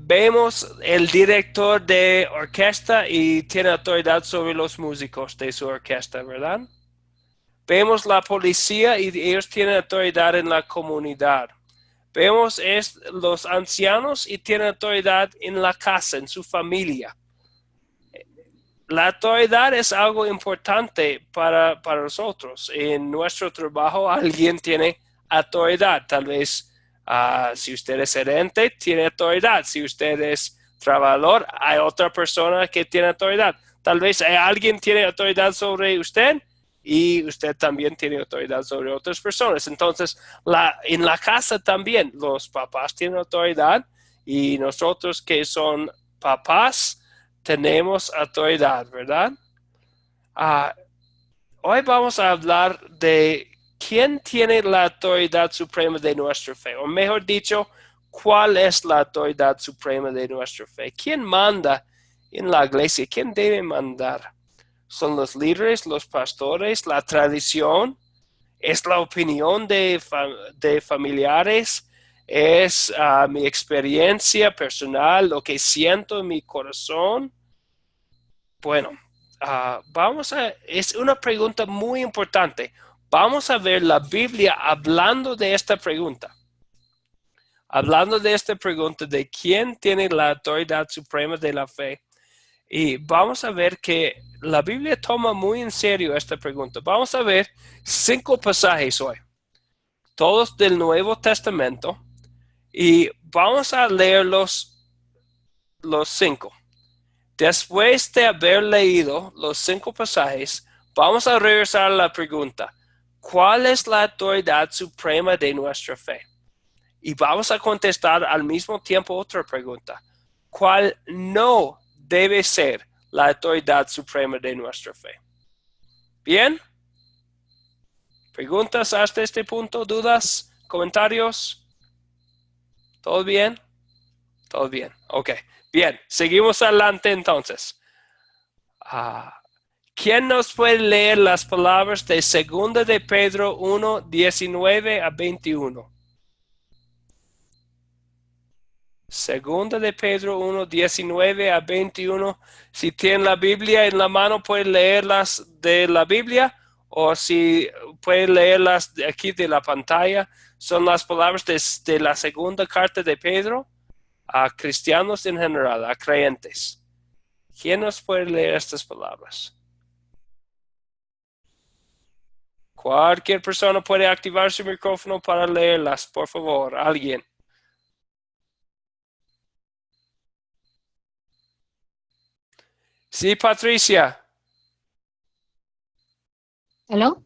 vemos el director de orquesta y tiene autoridad sobre los músicos de su orquesta, ¿verdad? Vemos la policía y ellos tienen autoridad en la comunidad. Vemos los ancianos y tienen autoridad en la casa, en su familia. La autoridad es algo importante para nosotros. En nuestro trabajo alguien tiene autoridad. Tal vez si usted es gerente, tiene autoridad. Si usted es trabajador, hay otra persona que tiene autoridad. Tal vez alguien tiene autoridad sobre usted y usted también tiene autoridad sobre otras personas. Entonces, en la casa también los papás tienen autoridad y nosotros que son papás tenemos autoridad, ¿verdad? Hoy vamos a hablar de quién tiene la autoridad suprema de nuestra fe, o mejor dicho, cuál es la autoridad suprema de nuestra fe. ¿Quién manda en la iglesia? ¿Quién debe mandar? ¿Son los líderes, los pastores, la tradición? ¿Es la opinión de familiares? ¿Es mi experiencia personal, lo que siento en mi corazón? Bueno, es una pregunta muy importante. Vamos a ver la Biblia hablando de esta pregunta. Hablando de esta pregunta de quién tiene la autoridad suprema de la fe. Y vamos a ver que la Biblia toma muy en serio esta pregunta. Vamos a ver 5 pasajes hoy, todos del Nuevo Testamento, y vamos a leer los 5. Después de haber leído los 5 pasajes, vamos a regresar a la pregunta, ¿cuál es la autoridad suprema de nuestra fe? Y vamos a contestar al mismo tiempo otra pregunta, ¿cuál no debe ser la autoridad suprema de nuestra fe? ¿Bien? ¿Preguntas hasta este punto? ¿Dudas? ¿Comentarios? ¿Todo bien? Todo bien. Ok. Bien. Seguimos adelante entonces. ¿Quién nos puede leer las palabras de 2 de Pedro 1, 19 a 21? 2 de Pedro 1, 19 a 21. Si tienen la Biblia en la mano, pueden leerlas de la Biblia, o si pueden leerlas de aquí de la pantalla. Son las palabras de la segunda carta de Pedro a cristianos en general, a creyentes. ¿Quién nos puede leer estas palabras? Cualquier persona puede activar su micrófono para leerlas, por favor, alguien. Sí, Patricia. ¿Hello?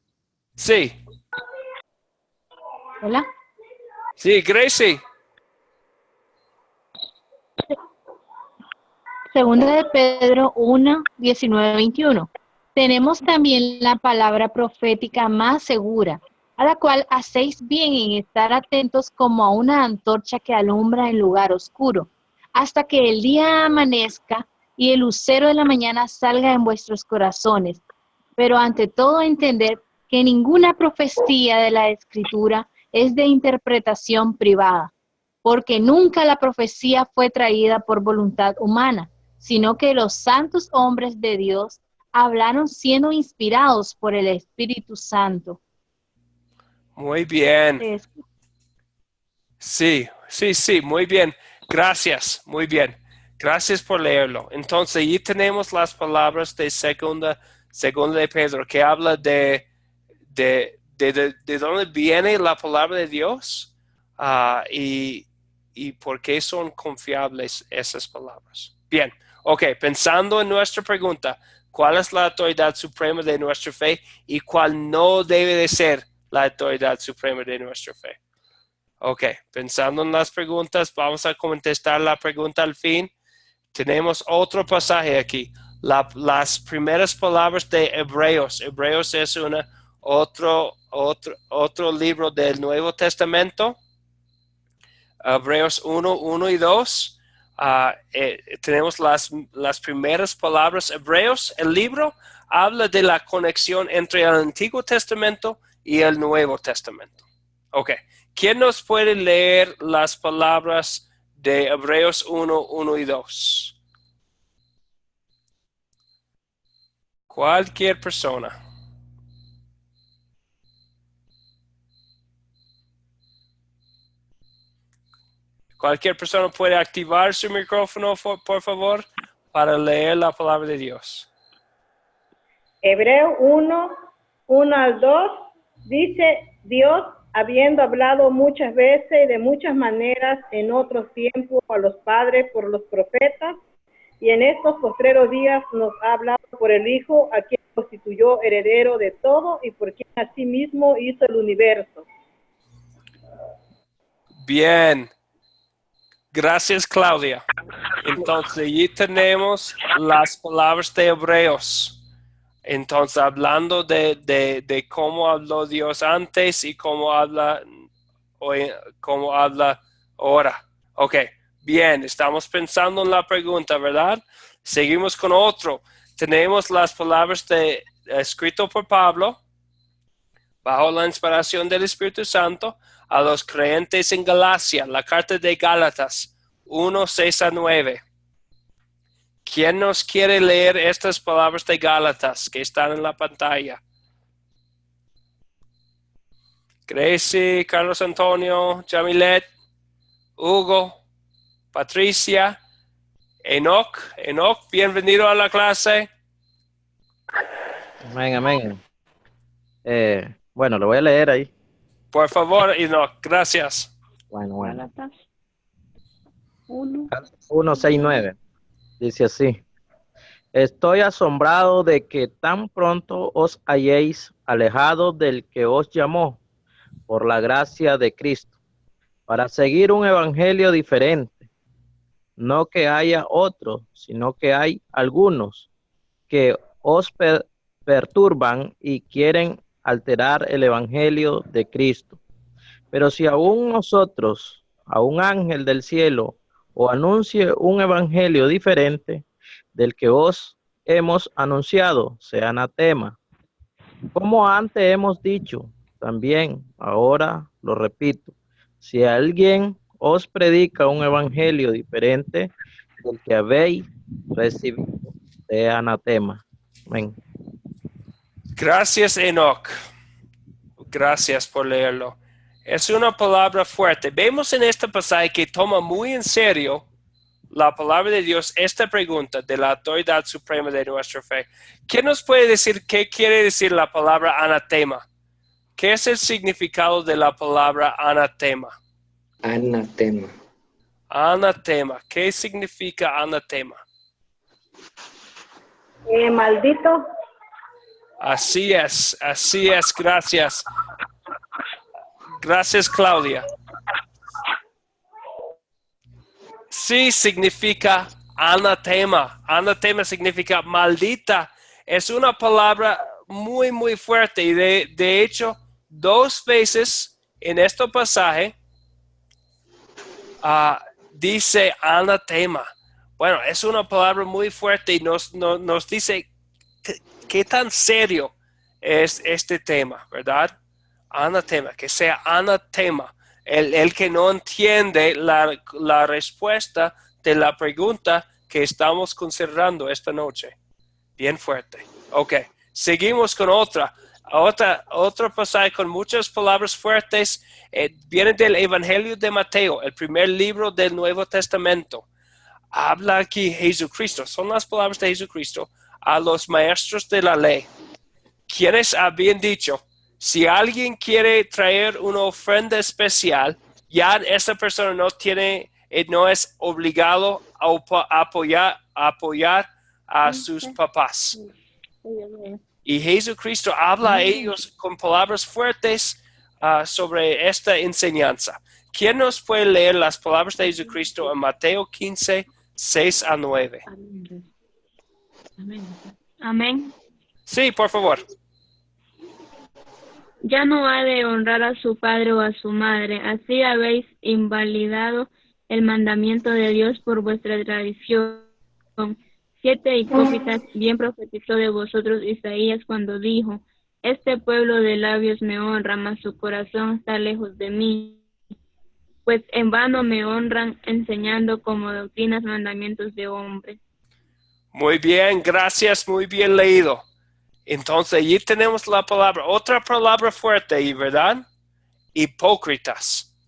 Sí. ¿Hola? Sí, Gracie. Segunda de Pedro 1, 19, 21. Tenemos también la palabra profética más segura, a la cual hacéis bien en estar atentos como a una antorcha que alumbra en lugar oscuro, hasta que el día amanezca y el lucero de la mañana salga en vuestros corazones. Pero ante todo entender que ninguna profecía de la Escritura es de interpretación privada, porque nunca la profecía fue traída por voluntad humana, sino que los santos hombres de Dios hablaron siendo inspirados por el Espíritu Santo. Muy bien. Sí, muy bien. Gracias, muy bien. Gracias por leerlo. Entonces, ahí tenemos las palabras de segunda de Pedro, que habla de dónde viene la palabra de Dios y por qué son confiables esas palabras. Bien, ok, pensando en nuestra pregunta, ¿cuál es la autoridad suprema de nuestra fe y cuál no debe de ser la autoridad suprema de nuestra fe? Ok, pensando en las preguntas, vamos a contestar la pregunta al fin. Tenemos otro pasaje aquí. Las primeras palabras de Hebreos. Hebreos es otro libro del Nuevo Testamento. Hebreos 1, 1 y 2. Tenemos las primeras palabras. Hebreos, el libro, habla de la conexión entre el Antiguo Testamento y el Nuevo Testamento. Ok. ¿Quién nos puede leer las palabras de Hebreos 1, 1 y 2. Cualquier persona. Cualquier persona puede activar su micrófono, por favor, para leer la palabra de Dios. Hebreo 1, 1 al 2, dice: Dios, habiendo hablado muchas veces y de muchas maneras en otros tiempos a los padres por los profetas, y en estos postreros días nos ha hablado por el Hijo, a quien constituyó heredero de todo y por quien asimismo hizo el universo. Bien. Gracias, Claudia. Entonces, allí tenemos las palabras de Hebreos. Entonces, hablando de cómo habló Dios antes y cómo habla hoy, cómo habla ahora. Ok, bien, estamos pensando en la pregunta, ¿verdad? Seguimos con otro. Tenemos las palabras escrito por Pablo, bajo la inspiración del Espíritu Santo, a los creyentes en Galacia, la carta de Gálatas 1, 6 a 9. ¿Quién nos quiere leer estas palabras de Gálatas que están en la pantalla? Gracie, Carlos Antonio, Jamilet, Hugo, Patricia, Enoch, bienvenido a la clase. Amén, amén. Bueno, lo voy a leer ahí. Por favor, Enoch, gracias. Bueno. Gálatas 1. 1:6-9. Dice así: Estoy asombrado de que tan pronto os halléis alejados del que os llamó por la gracia de Cristo, para seguir un evangelio diferente. No que haya otro, sino que hay algunos que os perturban y quieren alterar el evangelio de Cristo. Pero si aún nosotros, a un ángel del cielo, o anuncie un evangelio diferente del que os hemos anunciado, sea anatema. Como antes hemos dicho, también ahora lo repito: si alguien os predica un evangelio diferente del que habéis recibido, sea anatema. Amén. Gracias, Enoch. Gracias por leerlo. Es una palabra fuerte. Vemos en este pasaje que toma muy en serio la palabra de Dios esta pregunta de la autoridad suprema de nuestra fe. ¿Quién nos puede decir qué quiere decir la palabra anatema? ¿Qué es el significado de la palabra anatema? Anatema. Anatema. ¿Qué significa anatema? Maldito. Así es, gracias. Gracias, Claudia. Sí, significa anatema. Anatema significa maldita. Es una palabra muy, muy fuerte y de hecho, 2 veces en este pasaje dice anatema. Bueno, es una palabra muy fuerte y nos dice qué tan serio es este tema, ¿verdad? Anatema, que sea anatema. El que no entiende la respuesta de la pregunta que estamos considerando esta noche. Bien fuerte. Ok, seguimos con otro pasaje con muchas palabras fuertes. Viene del Evangelio de Mateo, el primer libro del Nuevo Testamento. Habla aquí Jesucristo, son las palabras de Jesucristo a los maestros de la ley, quienes habían dicho: si alguien quiere traer una ofrenda especial, ya esa persona no es obligado a apoyar a sus papás. Y Jesucristo habla a ellos con palabras fuertes sobre esta enseñanza. ¿Quién nos puede leer las palabras de Jesucristo en Mateo 15, 6 a 9? Amén. Sí, por favor. Ya no ha de honrar a su padre o a su madre. Así habéis invalidado el mandamiento de Dios por vuestra tradición. 7 hipócritas, bien profetizó de vosotros Isaías cuando dijo: este pueblo de labios me honra, mas su corazón está lejos de mí. pues en vano me honran enseñando como doctrinas mandamientos de hombres. Muy bien, gracias, muy bien leído. Entonces, allí tenemos la palabra, otra palabra fuerte ahí, ¿verdad? Hipócritas.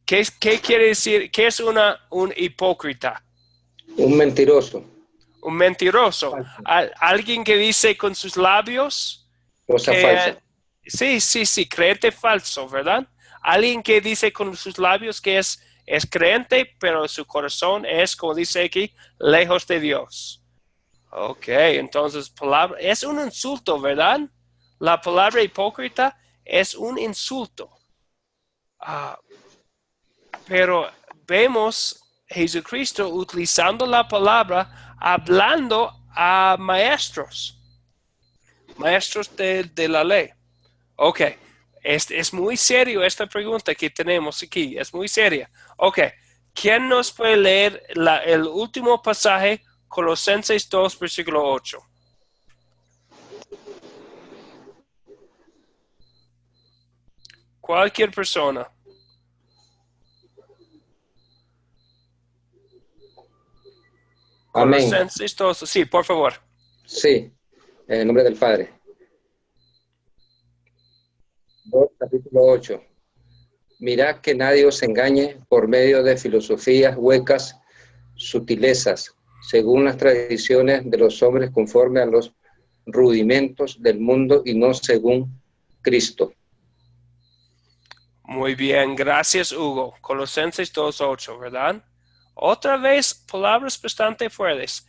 ¿Qué quiere decir? ¿Qué es un hipócrita? Un mentiroso. Un mentiroso. Falso. Alguien que dice con sus labios Cosa que... falsa. Sí, creente falso, ¿verdad? Alguien que dice con sus labios que es creente, pero su corazón es, como dice aquí, lejos de Dios. Ok, entonces palabra, es un insulto, ¿verdad? La palabra hipócrita es un insulto. Pero vemos Jesucristo utilizando la palabra, hablando a maestros de la ley. Ok, es muy serio esta pregunta que tenemos aquí, es muy seria. Ok, ¿quién nos puede leer el último pasaje, Colosenses 2, versículo 8? Cualquier persona. Amén. Colosenses 2, sí, por favor. Sí, en el nombre del Padre. 2, capítulo 8. Mirad que nadie os engañe por medio de filosofías huecas, sutilezas, según las tradiciones de los hombres conforme a los rudimentos del mundo y no según Cristo. Muy bien, gracias Hugo. Colosenses 2:8, ¿verdad? Otra vez, palabras bastante fuertes.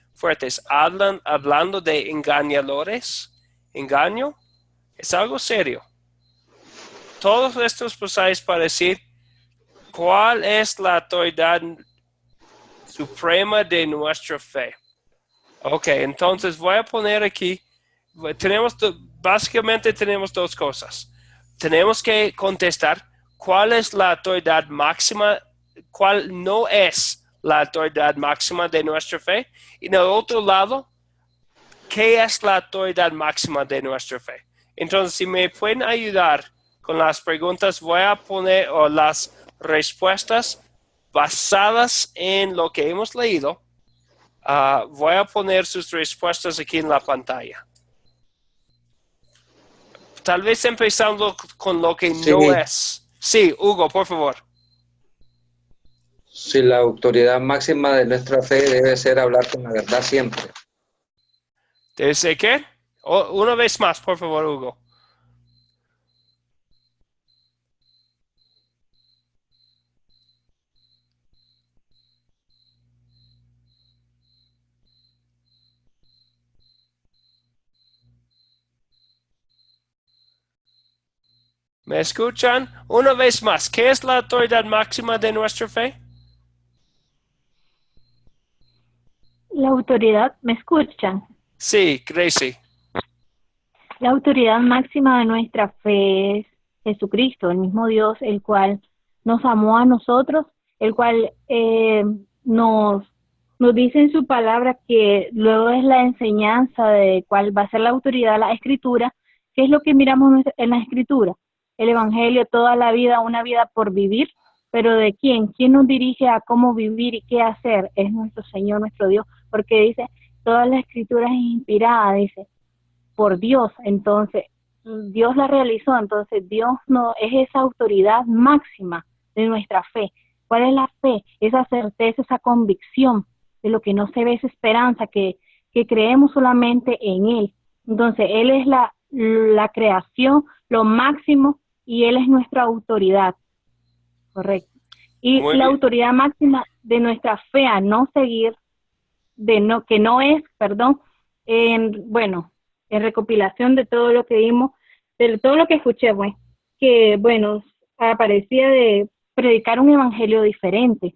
Hablando de engañadores. Engaño es algo serio. Todos estos pasajes para decir cuál es la autoridad suprema de nuestra fe. Ok, entonces voy a poner aquí, básicamente tenemos dos cosas. Tenemos que contestar cuál es la autoridad máxima, cuál no es la autoridad máxima de nuestra fe. Y en el otro lado, ¿qué es la autoridad máxima de nuestra fe? Entonces, si me pueden ayudar con las preguntas, voy a poner las respuestas basadas en lo que hemos leído. Voy a poner sus respuestas aquí en la pantalla. Tal vez empezando con lo que no es. Sí, Hugo, por favor. Sí, la autoridad máxima de nuestra fe debe ser hablar con la verdad siempre. ¿Debe ser qué? Una vez más, por favor, Hugo. ¿Me escuchan? Una vez más, ¿qué es la autoridad máxima de nuestra fe? La autoridad, ¿me escuchan? Sí, Gracie. La autoridad máxima de nuestra fe es Jesucristo, el mismo Dios, el cual nos amó a nosotros, el cual nos dice en su palabra que luego es la enseñanza de cuál va a ser la autoridad, la escritura, que es lo que miramos en la escritura. El evangelio, toda la vida, una vida por vivir, pero ¿de quién? ¿Quién nos dirige a cómo vivir y qué hacer? Es nuestro Señor, nuestro Dios, porque dice, toda la escritura es inspirada, dice, por Dios. Entonces Dios la realizó, entonces Dios no es esa autoridad máxima de nuestra fe. ¿Cuál es la fe? Esa certeza, esa convicción de lo que no se ve, esa esperanza que creemos solamente en Él. Entonces Él es la creación, lo máximo, y Él es nuestra autoridad, correcto. Y Muy la bien. autoridad máxima de nuestra fe a no seguir, que no es, en recopilación de todo lo que vimos, de todo lo que escuché, pues, que, bueno, aparecía de predicar un evangelio diferente,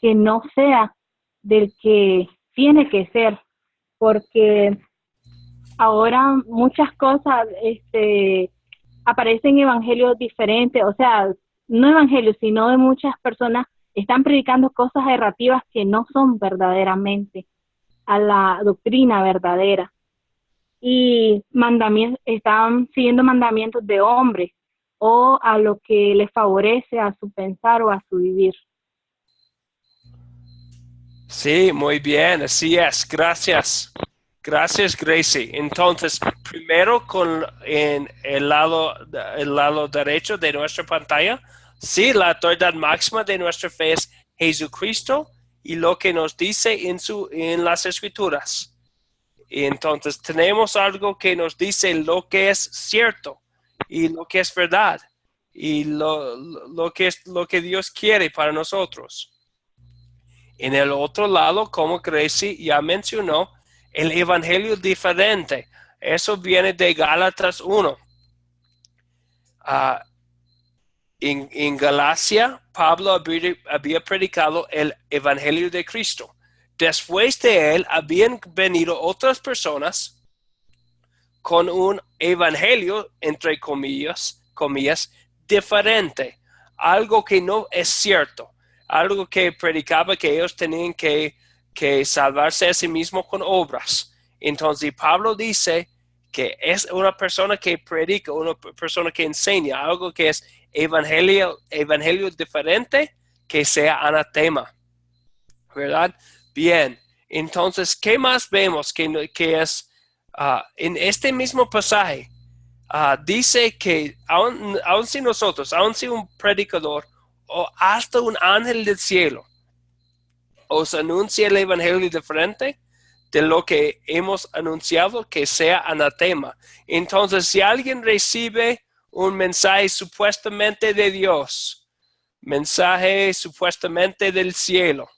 que no sea del que tiene que ser, porque ahora muchas cosas aparecen evangelios diferentes, o sea, no evangelios, sino de muchas personas están predicando cosas errativas que no son verdaderamente a la doctrina verdadera. Y están siguiendo mandamientos de hombres, o a lo que le favorece a su pensar o a su vivir. Sí, muy bien, así es. Gracias. Gracias, Gracie. Entonces, primero en el lado derecho de nuestra pantalla, sí, la autoridad máxima de nuestra fe es Jesucristo y lo que nos dice en las Escrituras. Y entonces tenemos algo que nos dice lo que es cierto y lo que es verdad y lo que Dios quiere para nosotros. En el otro lado, como Gracie ya mencionó, el evangelio diferente. Eso viene de Gálatas 1. En Galacia, Pablo había predicado el evangelio de Cristo. Después de él, habían venido otras personas con un evangelio, entre comillas, diferente. Algo que no es cierto. Algo que predicaba que ellos tenían que salvarse a sí mismos con obras. Entonces Pablo dice que es una persona que predica, una persona que enseña algo que es evangelio diferente, que sea anatema. ¿Verdad? Bien. Entonces, ¿qué más vemos que es en este mismo pasaje? Dice que aun si nosotros, aun si un predicador o hasta un ángel del cielo os anuncia el evangelio diferente de lo que hemos anunciado, que sea anatema. Entonces, si alguien recibe un mensaje supuestamente de Dios, mensaje supuestamente del cielo,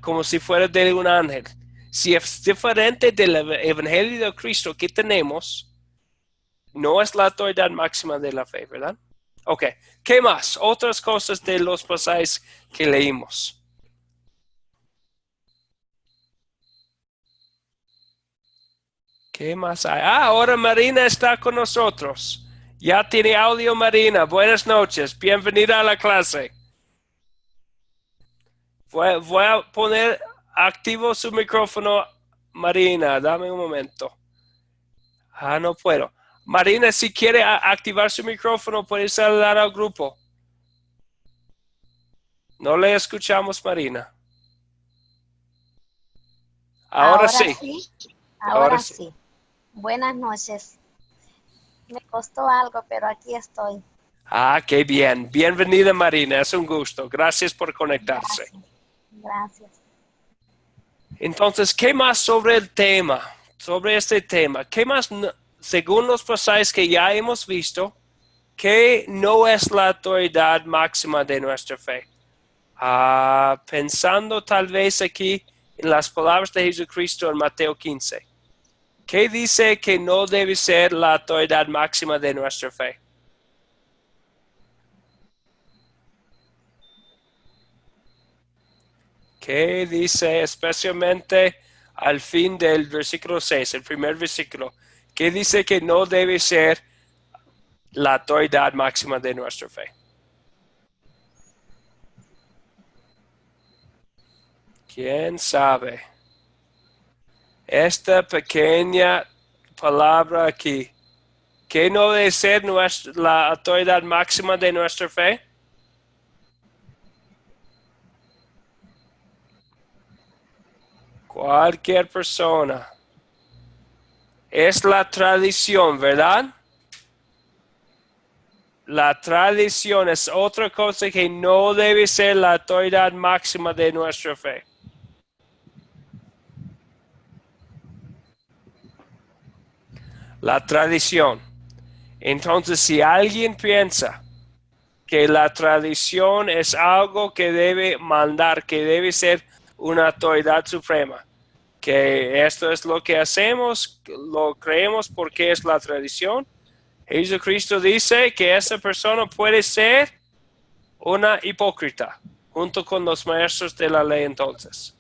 como si fuera de un ángel, si es diferente del evangelio de Cristo que tenemos, no es la autoridad máxima de la fe, ¿verdad? Ok, ¿qué más? Otras cosas de los pasajes que leímos. ¿Qué más hay? Ahora Marina está con nosotros. Ya tiene audio, Marina. Buenas noches. Bienvenida a la clase. Voy a poner activo su micrófono, Marina. Dame un momento. No puedo. Marina, si quiere activar su micrófono, puede saludar al grupo. No le escuchamos, Marina. Ahora sí. Ahora sí. Buenas noches. Me costó algo, pero aquí estoy. Qué bien. Bienvenida, Marina. Es un gusto. Gracias por conectarse. Gracias. Entonces, ¿qué más sobre el tema? Sobre este tema. ¿Qué más, según los pasajes que ya hemos visto, que no es la autoridad máxima de nuestra fe? Pensando tal vez aquí en las palabras de Jesucristo en Mateo 15. ¿Qué dice que no debe ser la autoridad máxima de nuestra fe? ¿Qué dice especialmente al fin del versículo 6, el primer versículo? ¿Qué dice que no debe ser la autoridad máxima de nuestra fe? ¿Quién sabe? Esta pequeña palabra aquí, ¿qué no debe ser la autoridad máxima de nuestra fe? Cualquier persona. Es la tradición, ¿verdad? La tradición es otra cosa que no debe ser la autoridad máxima de nuestra fe. La tradición. Entonces, si alguien piensa que la tradición es algo que debe mandar, que debe ser una autoridad suprema, que esto es lo que hacemos, lo creemos porque es la tradición, Jesucristo dice que esa persona puede ser una hipócrita, junto con los maestros de la ley entonces.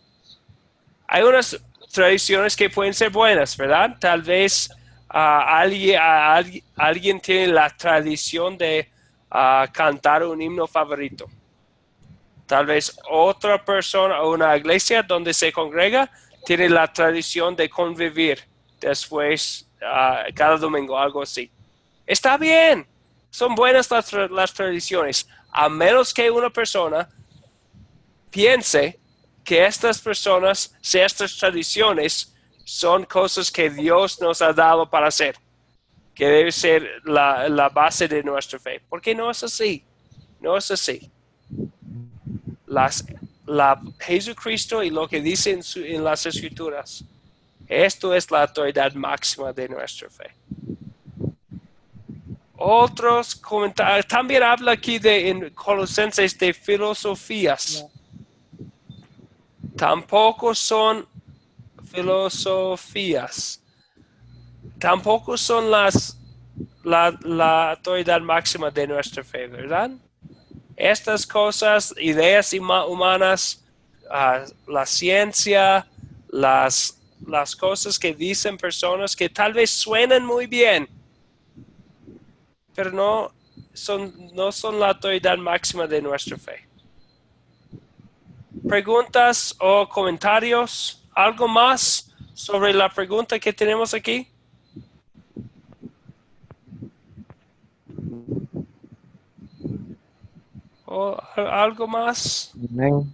Hay unas tradiciones que pueden ser buenas, ¿verdad? Tal vez alguien tiene la tradición de cantar un himno favorito. Tal vez otra persona o una iglesia donde se congrega tiene la tradición de convivir después cada domingo, algo así. Está bien, son buenas las tradiciones, a menos que una persona piense que estas tradiciones son cosas que Dios nos ha dado para hacer, que debe ser la base de nuestra fe. Porque no es así, no es así. Jesucristo y lo que dice en las Escrituras, esto es la autoridad máxima de nuestra fe. Otros comentarios, también habla aquí en Colosenses de filosofías. Tampoco son filosofías. Tampoco son la autoridad máxima de nuestra fe, ¿verdad? Estas cosas, ideas humanas, la ciencia, las cosas que dicen personas que tal vez suenan muy bien, pero no son la autoridad máxima de nuestra fe. ¿Preguntas o comentarios? ¿Algo más sobre la pregunta que tenemos aquí? ¿O algo más? Amén.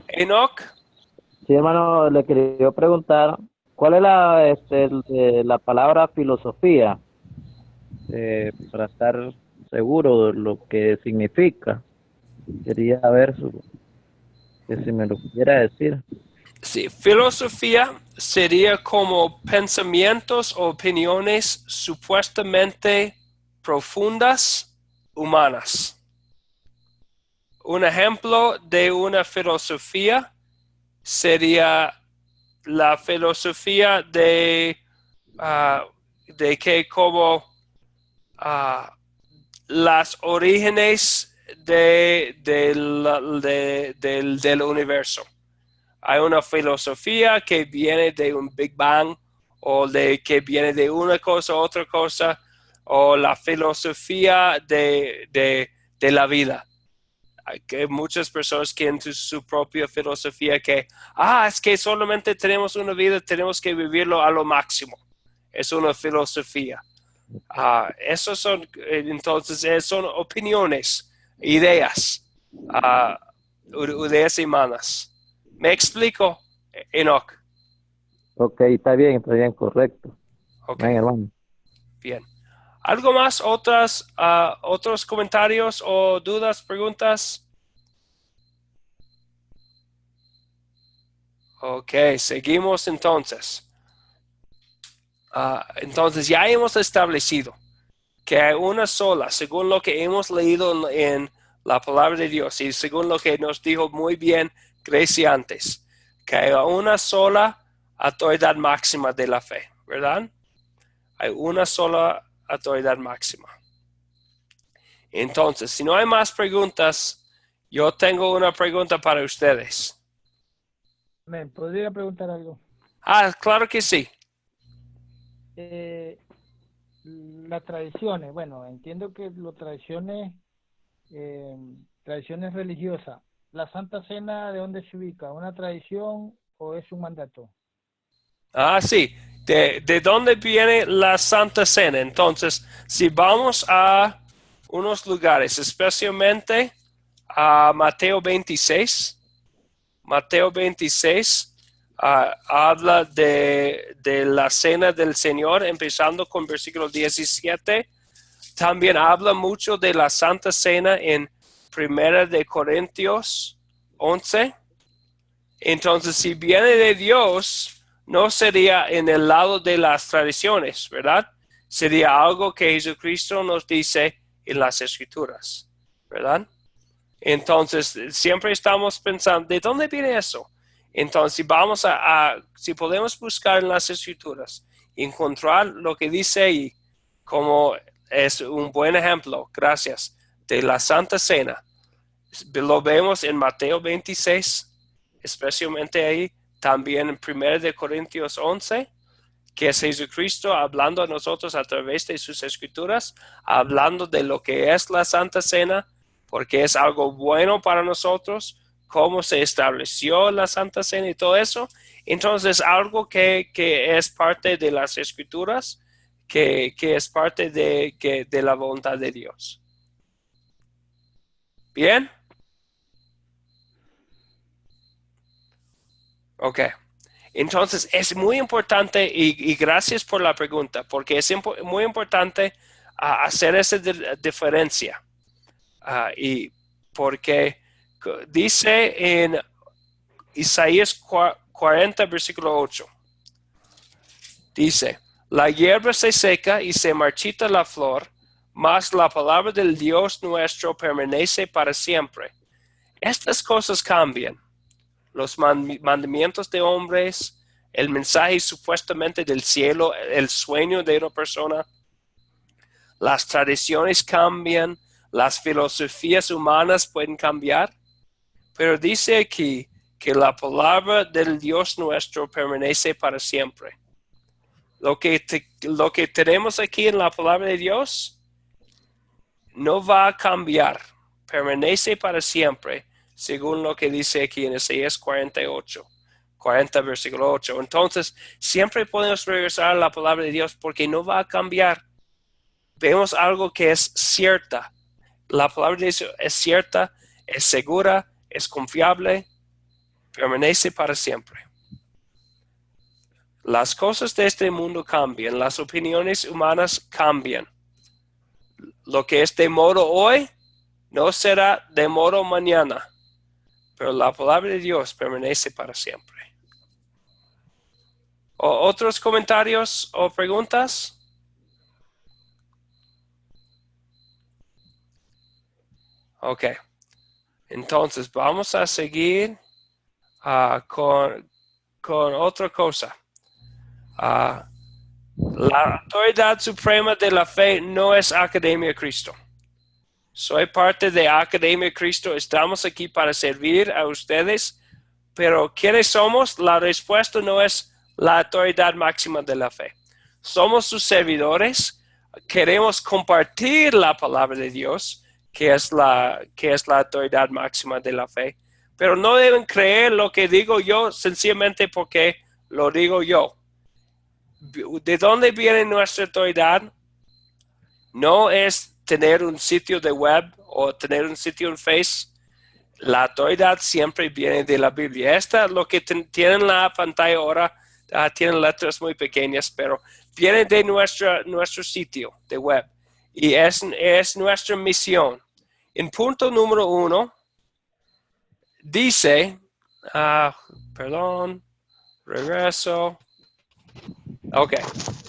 Enoch. Sí, hermano, le quería preguntar, ¿cuál es la palabra filosofía? Para estar seguro de lo que significa. Quería ver que si me lo pudiera decir. Sí, filosofía sería como pensamientos o opiniones supuestamente profundas humanas. Un ejemplo de una filosofía sería la filosofía de que como las orígenes del universo. Hay una filosofía que viene de un Big Bang o que viene de una cosa a otra cosa, o la filosofía de la vida. Hay que muchas personas tienen su propia filosofía que, es que solamente tenemos una vida, tenemos que vivirlo a lo máximo. Es una filosofía. Esos son, entonces, son opiniones, ideas humanas. ¿Me explico, Enoch? Ok, está bien, correcto. Okay. Bien, hermano. Bien. ¿Algo más? ¿Otros comentarios o dudas, preguntas? Ok, seguimos entonces. Entonces ya hemos establecido que hay una sola, según lo que hemos leído en la palabra de Dios y según lo que nos dijo muy bien Gracie antes, que hay una sola autoridad máxima de la fe, ¿verdad? Hay una sola autoridad máxima. Entonces, si no hay más preguntas, yo tengo una pregunta para ustedes. ¿Me podría preguntar algo? Claro que sí. Las tradiciones, bueno, entiendo que las tradiciones religiosas. ¿La Santa Cena de dónde se ubica? ¿Una tradición o es un mandato? Sí. ¿De dónde viene la Santa Cena? Entonces, si vamos a unos lugares, especialmente a Mateo 26, habla de la Cena del Señor, empezando con versículo 17. También habla mucho de la Santa Cena en 1 Corintios 11. Entonces, si viene de Dios, no sería en el lado de las tradiciones, ¿verdad? Sería algo que Jesucristo nos dice en las Escrituras, ¿verdad? Entonces, siempre estamos pensando, ¿de dónde viene eso? Entonces, vamos si podemos buscar en las Escrituras, encontrar lo que dice ahí, como es un buen ejemplo, gracias, de la Santa Cena. Lo vemos en Mateo 26, especialmente ahí, también en 1 Corintios 11, que es Jesucristo hablando a nosotros a través de sus Escrituras, hablando de lo que es la Santa Cena, porque es algo bueno para nosotros, cómo se estableció la Santa Cena y todo eso. Entonces, algo que es parte de las Escrituras, que es parte de la voluntad de Dios. ¿Bien? Ok. Entonces, es muy importante, y gracias por la pregunta, porque es muy importante hacer esa diferencia. Y porque dice en Isaías 40, versículo 8, dice, la hierba se seca y se marchita la flor, mas la palabra del Dios nuestro permanece para siempre. Estas cosas cambian. Los mandamientos de hombres, el mensaje supuestamente del cielo, el sueño de una persona, las tradiciones cambian, las filosofías humanas pueden cambiar, pero dice aquí que la palabra del Dios nuestro permanece para siempre. Lo que tenemos aquí en la palabra de Dios no va a cambiar, permanece para siempre, según lo que dice aquí en Isaías 40, versículo 8. Entonces, siempre podemos regresar a la palabra de Dios porque no va a cambiar. Vemos algo que es cierta. La palabra de Dios es cierta, es segura, es confiable, permanece para siempre. Las cosas de este mundo cambian, las opiniones humanas cambian. Lo que es de modo hoy no será de modo mañana, pero la palabra de Dios permanece para siempre. ¿Otros comentarios o preguntas? Ok. Entonces, vamos a seguir con otra cosa. La autoridad suprema de la fe no es Academia Cristo. Soy parte de Academia Cristo. Estamos aquí para servir a ustedes. Pero ¿quiénes somos? La respuesta no es la autoridad máxima de la fe. Somos sus servidores. Queremos compartir la palabra de Dios, que es la autoridad máxima de la fe. Pero no deben creer lo que digo yo sencillamente porque lo digo yo. ¿De dónde viene nuestra autoridad? No es tener un sitio de web o tener un sitio en Facebook. La autoridad siempre viene de la Biblia. Esta, lo que tienen en la pantalla ahora, tienen letras muy pequeñas, pero viene de nuestro sitio de web. Y es nuestra misión. En punto número 1, dice, regreso. Ok,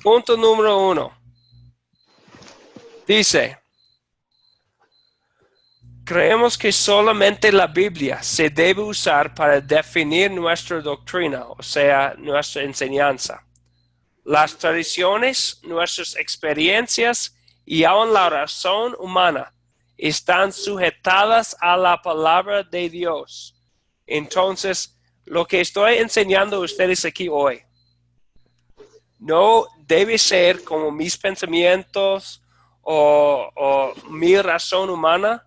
punto número 1. Dice, creemos que solamente la Biblia se debe usar para definir nuestra doctrina, o sea, nuestra enseñanza. Las tradiciones, nuestras experiencias y aún la razón humana están sujetadas a la palabra de Dios. Entonces, lo que estoy enseñando a ustedes aquí hoy no debe ser como mis pensamientos o mi razón humana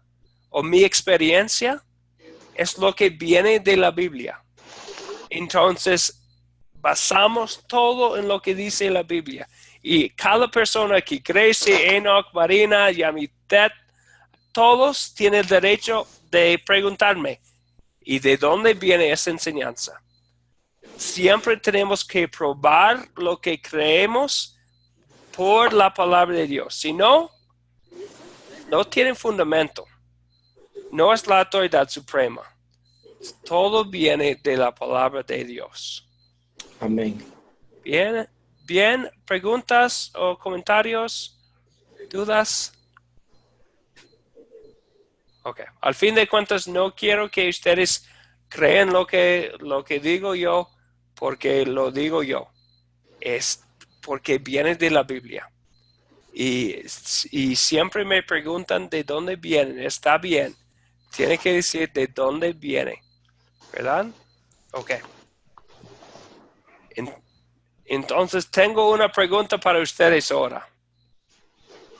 o mi experiencia. Es lo que viene de la Biblia. Entonces, basamos todo en lo que dice la Biblia. Y cada persona aquí, Gracie, Enoch, Marina, Yamitet, todos tienen el derecho de preguntarme, ¿y de dónde viene esa enseñanza? Siempre tenemos que probar lo que creemos por la palabra de Dios. Si no, no tienen fundamento. No es la autoridad suprema. Todo viene de la palabra de Dios. Amén. Bien, ¿preguntas o comentarios? ¿Dudas? Ok. Al fin de cuentas, no quiero que ustedes crean lo que digo yo porque lo digo yo. Es porque viene de la Biblia. Y siempre me preguntan de dónde vienen. Está bien. Tiene que decir de dónde viene. ¿Verdad? Ok. Entonces tengo una pregunta para ustedes ahora.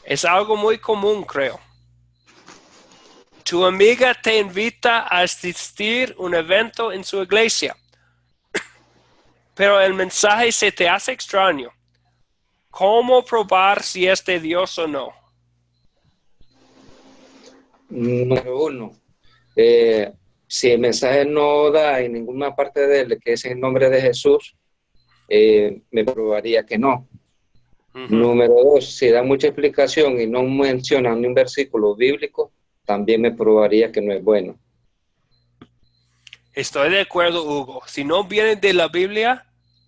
Es algo muy común, creo. Tu amiga te invita a asistir a un evento en su iglesia, pero el mensaje se te hace extraño. ¿Cómo probar si es de Dios o no? Número uno, si el mensaje no da en ninguna parte de él que es en nombre de Jesús, me probaría que no. Número dos, si da mucha explicación y no menciona ni un versículo bíblico, también me probaría que no es bueno. Estoy de acuerdo, Hugo. Si no viene de la Biblia,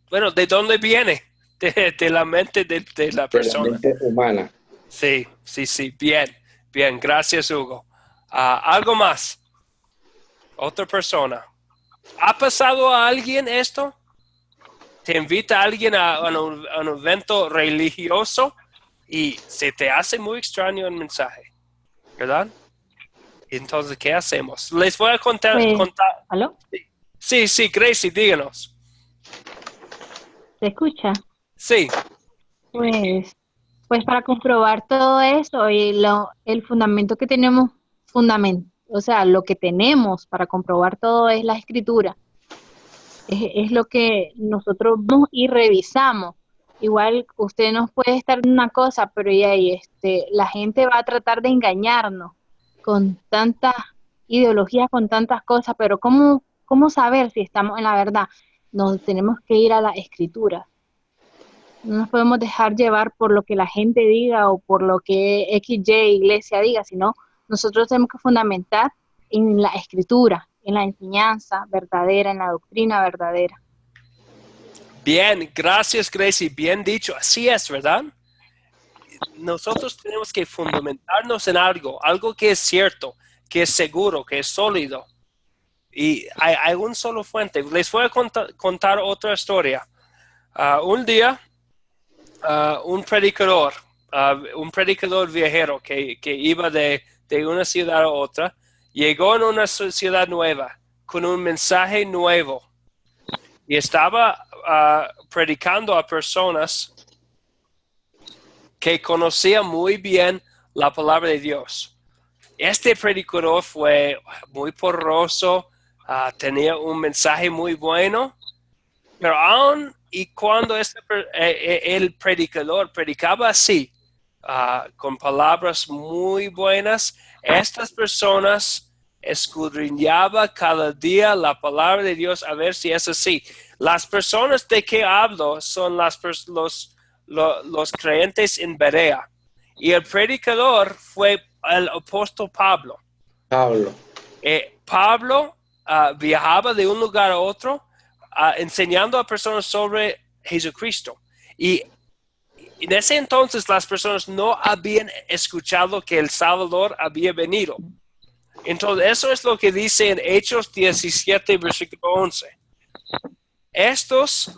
bueno, ¿de dónde viene? De la mente de la persona. De la mente humana. Sí. Bien. Gracias, Hugo. ¿Algo más? Otra persona. ¿Ha pasado a alguien esto? ¿Te invita a alguien a un evento religioso y se te hace muy extraño el mensaje? ¿Verdad? Entonces, ¿qué hacemos? Les voy a contar. ¿Aló? Sí, Gracie, díganos. ¿Se escucha? Sí. Pues para comprobar todo eso y el fundamento que tenemos, o sea, lo que tenemos para comprobar todo es la escritura. Es lo que nosotros vamos y revisamos. Igual usted nos puede estar en una cosa, pero la gente va a tratar de engañarnos con tantas ideologías, con tantas cosas, pero ¿cómo saber si estamos en la verdad? Nos tenemos que ir a la escritura. No nos podemos dejar llevar por lo que la gente diga o por lo que XY iglesia diga, sino nosotros tenemos que fundamentar en la escritura, en la enseñanza verdadera, en la doctrina verdadera. Bien, gracias Gracie, bien dicho, así es, ¿verdad? Nosotros tenemos que fundamentarnos en algo que es cierto, que es seguro, que es sólido. Y hay un solo fuente. Les voy a contar otra historia. Un día, un predicador viajero que iba de una ciudad a otra, llegó en una ciudad nueva con un mensaje nuevo y estaba predicando a personas que conocían muy bien la palabra de Dios. Este predicador fue muy poderoso, tenía un mensaje muy bueno, pero aun y cuando el predicador predicaba así, con palabras muy buenas, estas personas escudriñaban cada día la palabra de Dios a ver si es así. Las personas de que hablo son los creyentes en Berea. Y el predicador fue el apóstol Pablo. Pablo viajaba de un lugar a otro enseñando a personas sobre Jesucristo. Y en ese entonces las personas no habían escuchado que el Salvador había venido. Entonces eso es lo que dice en Hechos 17, versículo 11.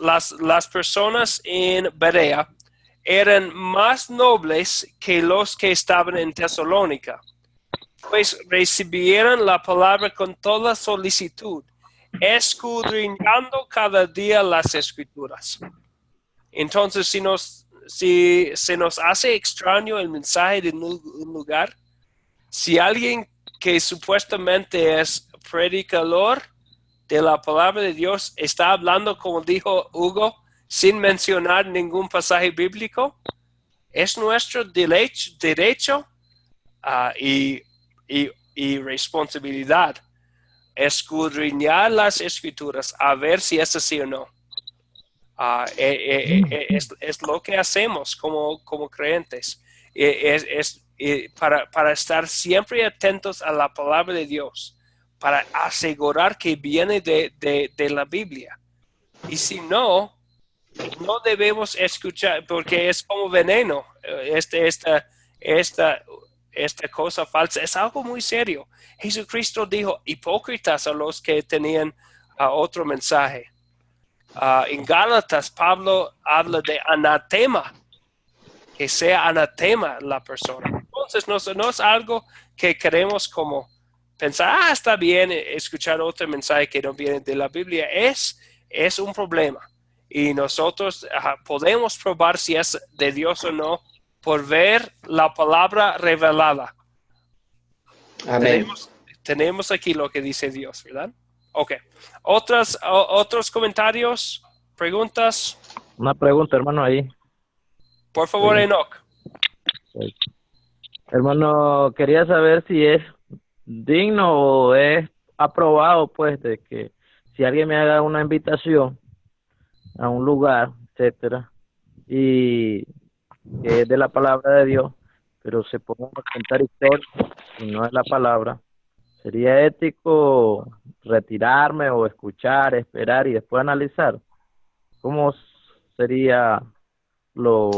Las personas en Berea, eran más nobles que los que estaban en Tesalónica, pues recibieron la palabra con toda solicitud, escudriñando cada día las Escrituras. Entonces, si se nos hace extraño el mensaje de un lugar, si alguien que supuestamente es predicador de la palabra de Dios está hablando, como dijo Hugo, sin mencionar ningún pasaje bíblico, es nuestro derecho y responsabilidad escudriñar las Escrituras a ver si es así o no. Es lo que hacemos como creyentes. Para estar siempre atentos a la palabra de Dios, para asegurar que viene de la Biblia. Y si no debemos escuchar, porque es como veneno. Esta cosa falsa es algo muy serio. Jesucristo dijo hipócritas a los que tenían otro mensaje. En Gálatas, Pablo habla de anatema, que sea anatema la persona. Entonces, no es algo que queremos como pensar, está bien escuchar otro mensaje que no viene de la Biblia. Es un problema. Y nosotros podemos probar si es de Dios o no por ver la palabra revelada. Amén. Tenemos aquí lo que dice Dios, ¿verdad? Ok. ¿Otros comentarios? ¿Preguntas? Una pregunta, hermano, ahí. Por favor, Sí. Enoch. Sí. Hermano, quería saber si es digno o es aprobado, pues, de que si alguien me haga una invitación a un lugar, etcétera, y que es de la palabra de Dios, pero se ponga a contar historias y no es la palabra, ¿sería ético retirarme o escuchar, esperar y después analizar? ¿Cómo sería lo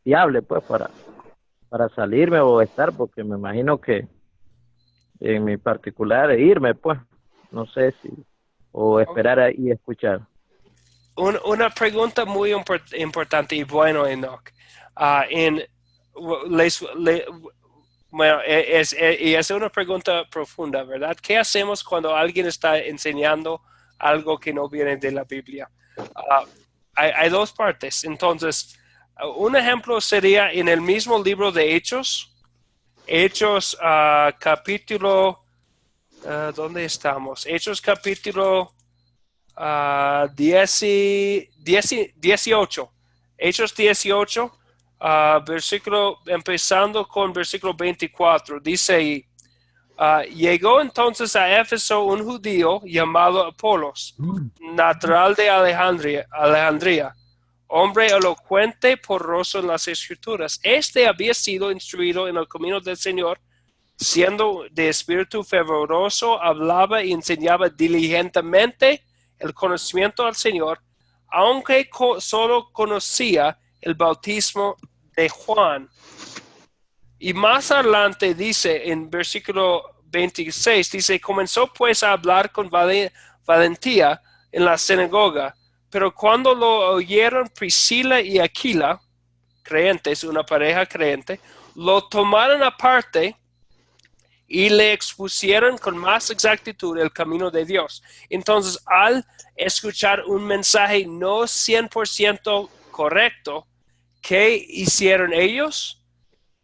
viable, pues, para salirme o estar? Porque me imagino que en mi particular irme, pues, no sé si, o esperar y escuchar. Una pregunta muy importante y bueno, Enoch. Bueno, y es una pregunta profunda, ¿verdad? ¿Qué hacemos cuando alguien está enseñando algo que no viene de la Biblia? Hay dos partes. Entonces, un ejemplo sería en el mismo libro de Hechos, capítulo, ¿dónde estamos? Hechos capítulo 18. Hechos 18, empezando con versículo 24, dice ahí, llegó entonces a Éfeso un judío llamado Apolos, natural de Alejandría, hombre elocuente, porroso en las escrituras. Este había sido instruido en el camino del Señor, siendo de espíritu fervoroso, hablaba y enseñaba diligentemente el conocimiento al Señor, aunque solo conocía el bautismo de Juan. Y más adelante dice en versículo 26, dice, comenzó pues a hablar con valentía en la sinagoga, pero cuando lo oyeron Priscila y Aquila, creyentes, una pareja creyente, lo tomaron aparte y le expusieron con más exactitud el camino de Dios. Entonces, al escuchar un mensaje no 100% correcto, ¿qué hicieron ellos?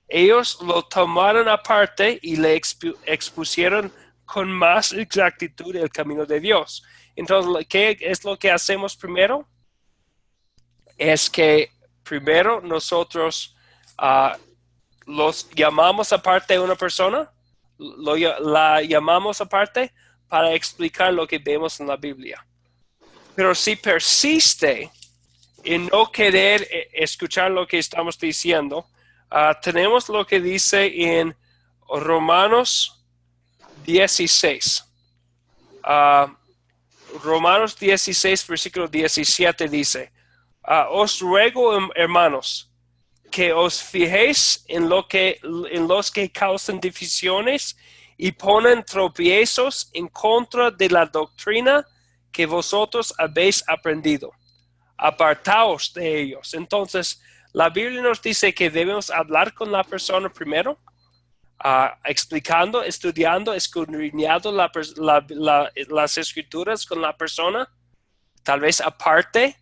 Ellos lo tomaron aparte y le expusieron con más exactitud el camino de Dios. Entonces, ¿qué es lo que hacemos primero? Es que primero nosotros los llamamos aparte a una persona, la llamamos aparte para explicar lo que vemos en la Biblia. Pero si persiste en no querer escuchar lo que estamos diciendo, tenemos lo que dice en Romanos 16. Romanos 16, versículo 17 dice, os ruego, hermanos, que os fijéis en los que causan divisiones y ponen tropiezos en contra de la doctrina que vosotros habéis aprendido. Apartaos de ellos. Entonces, la Biblia nos dice que debemos hablar con la persona primero, explicando, estudiando, escudriñando las escrituras con la persona, tal vez aparte,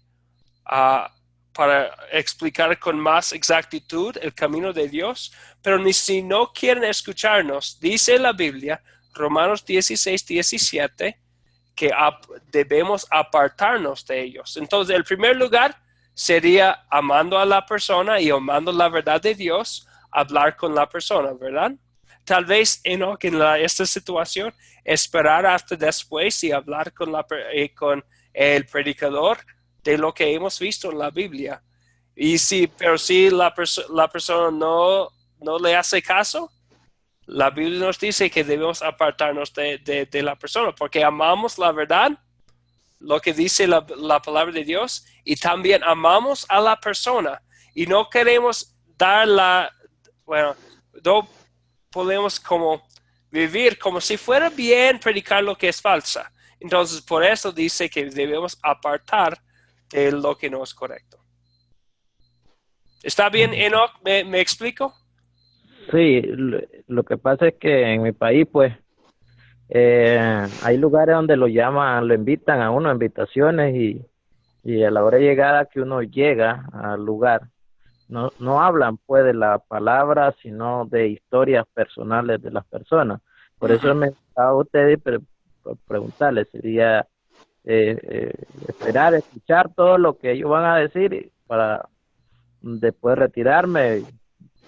para explicar con más exactitud el camino de Dios, pero ni si no quieren escucharnos, dice la Biblia, Romanos 16, 17, que debemos apartarnos de ellos. Entonces, el primer lugar sería amando a la persona y amando la verdad de Dios, hablar con la persona, ¿verdad? Tal vez en esta situación, esperar hasta después y hablar con el predicador de lo que hemos visto en la Biblia. Pero si la persona no le hace caso, la Biblia nos dice que debemos apartarnos de la persona porque amamos la verdad, lo que dice la palabra de Dios, y también amamos a la persona y no queremos no podemos como vivir como si fuera bien predicar lo que es falsa. Entonces, por eso dice que debemos apartar de lo que no es correcto. ¿Está bien, Enoch? ¿Me explico? Sí, lo que pasa es que en mi país, pues, hay lugares donde lo invitan a uno, invitaciones, y a la hora de llegada que uno llega al lugar, no hablan pues de la palabra, sino de historias personales de las personas. Por eso me a ustedes preguntarles, sería esperar, escuchar todo lo que ellos van a decir para después retirarme.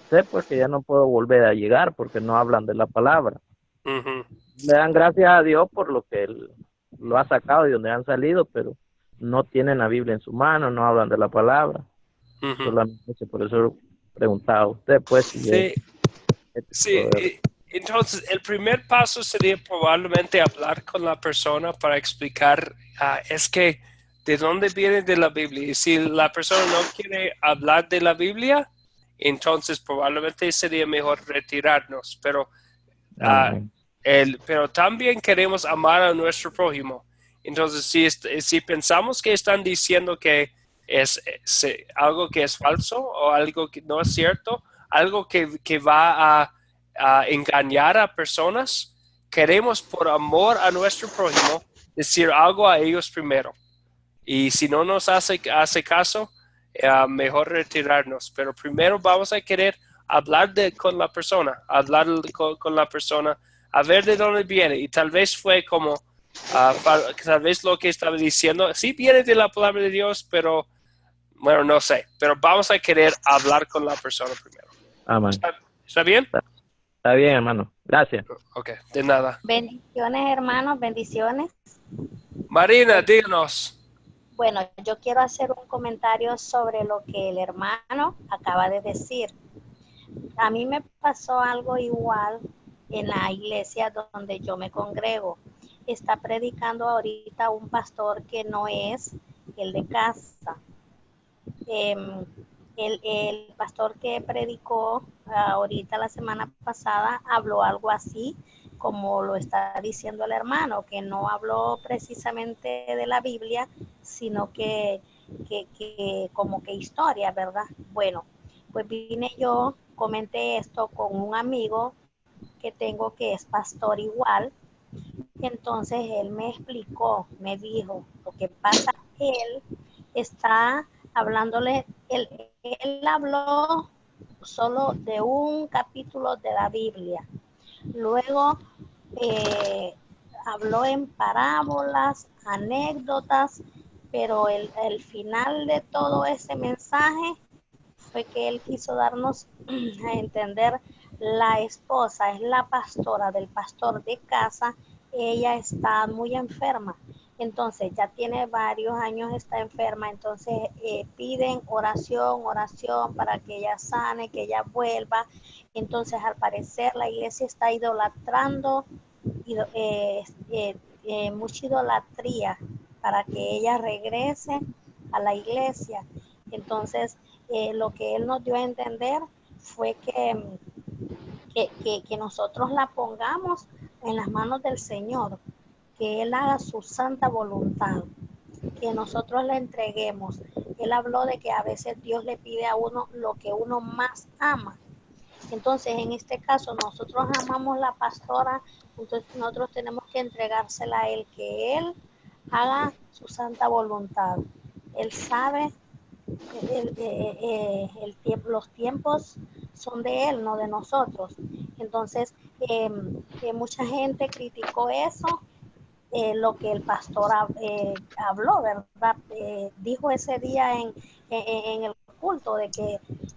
Sé pues que ya no puedo volver a llegar porque no hablan de la palabra. Le dan gracias a Dios por lo que él lo ha sacado de donde han salido, pero no tienen la Biblia en su mano, no hablan de la palabra. Solamente por eso preguntaba a usted pues si Sí, sí. Entonces el primer paso sería probablemente hablar con la persona para explicar es que de dónde viene de la Biblia. Y si la persona no quiere hablar de la Biblia, entonces probablemente sería mejor retirarnos. Pero pero también queremos amar a nuestro prójimo. Entonces, si pensamos que están diciendo que es algo que es falso o algo que no es cierto, algo que va a engañar a personas, queremos por amor a nuestro prójimo decir algo a ellos primero. Y si no nos hace caso, mejor retirarnos. Pero primero vamos a querer hablar con la persona, hablar con la persona, a ver de dónde viene. Y tal vez fue como, tal vez lo que estaba diciendo, sí viene de la palabra de Dios, pero bueno, no sé. Pero vamos a querer hablar con la persona primero. Amén. ¿Está bien? Está bien, hermano. Gracias. Ok, de nada. Bendiciones, hermanos, bendiciones. Marina, díganos. Bueno, yo quiero hacer un comentario sobre lo que el hermano acaba de decir. A mí me pasó algo igual en la iglesia donde yo me congrego. Está predicando ahorita un pastor que no es el de casa. El pastor que predicó ahorita la semana pasada habló algo así como lo está diciendo el hermano, que no habló precisamente de la Biblia, sino que como que historia, ¿verdad? Bueno, pues vine yo, comenté esto con un amigo que tengo que es pastor igual. Entonces él me explicó, me dijo, lo que pasa, él está hablándole, él habló solo de un capítulo de la Biblia. Luego habló en parábolas, anécdotas, pero el final de todo ese mensaje fue que él quiso darnos a entender, la esposa es la pastora del pastor de casa, ella está muy enferma, entonces ya tiene varios años, está enferma, entonces piden oración para que ella sane, que ella vuelva. Entonces al parecer la iglesia está idolatrando, mucha idolatría para que ella regrese a la iglesia. Entonces lo que él nos dio a entender fue que nosotros la pongamos en las manos del Señor, que Él haga su santa voluntad, que nosotros le entreguemos. Él habló de que a veces Dios le pide a uno lo que uno más ama. Entonces, en este caso, nosotros amamos la pastora, entonces nosotros tenemos que entregársela a Él, que Él haga su santa voluntad. Él sabe, los tiempos son de Él, no de nosotros. Entonces, mucha gente criticó eso, lo que el pastor habló, ¿verdad? Dijo ese día en el culto de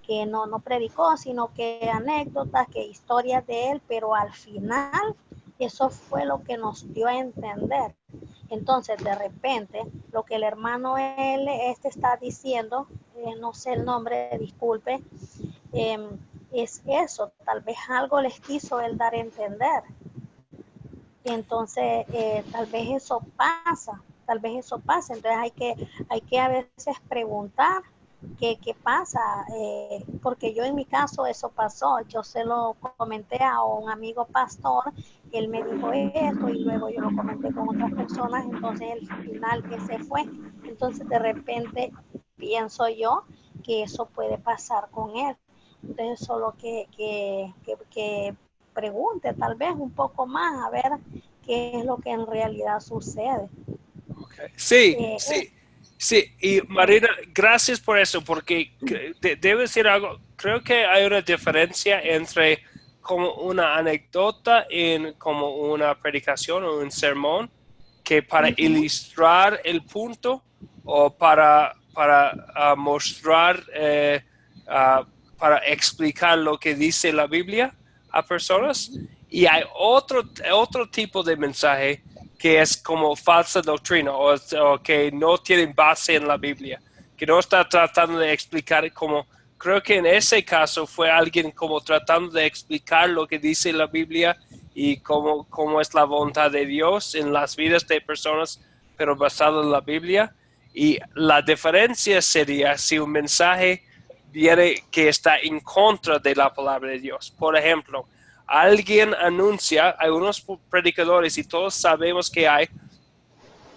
que no predicó, sino que anécdotas, que historias de él, pero al final eso fue lo que nos dio a entender. Entonces, de repente, lo que el hermano está diciendo, no sé el nombre, disculpe, es eso, tal vez algo les quiso él dar a entender. Entonces, tal vez eso pasa, entonces hay que a veces preguntar qué pasa, porque yo en mi caso eso pasó, yo se lo comenté a un amigo pastor, él me dijo esto y luego yo lo comenté con otras personas, entonces el final ese fue, entonces de repente pienso yo que eso puede pasar con él, entonces solo que pregunte tal vez un poco más a ver qué es lo que en realidad sucede. Okay. Sí, sí. Sí, y Marina, gracias por eso, porque debe decir algo. Creo que hay una diferencia entre como una anécdota en como una predicación o un sermón, que para ilustrar el punto o para mostrar, para explicar lo que dice la Biblia a personas. Y hay otro tipo de mensaje que es como falsa doctrina o que no tienen base en la Biblia, que no está tratando de explicar como, creo que en ese caso fue alguien como tratando de explicar lo que dice la Biblia y cómo es la voluntad de Dios en las vidas de personas, pero basado en la Biblia. Y la diferencia sería si un mensaje viene que está en contra de la palabra de Dios. Por ejemplo, alguien anuncia, hay unos predicadores y todos sabemos que hay,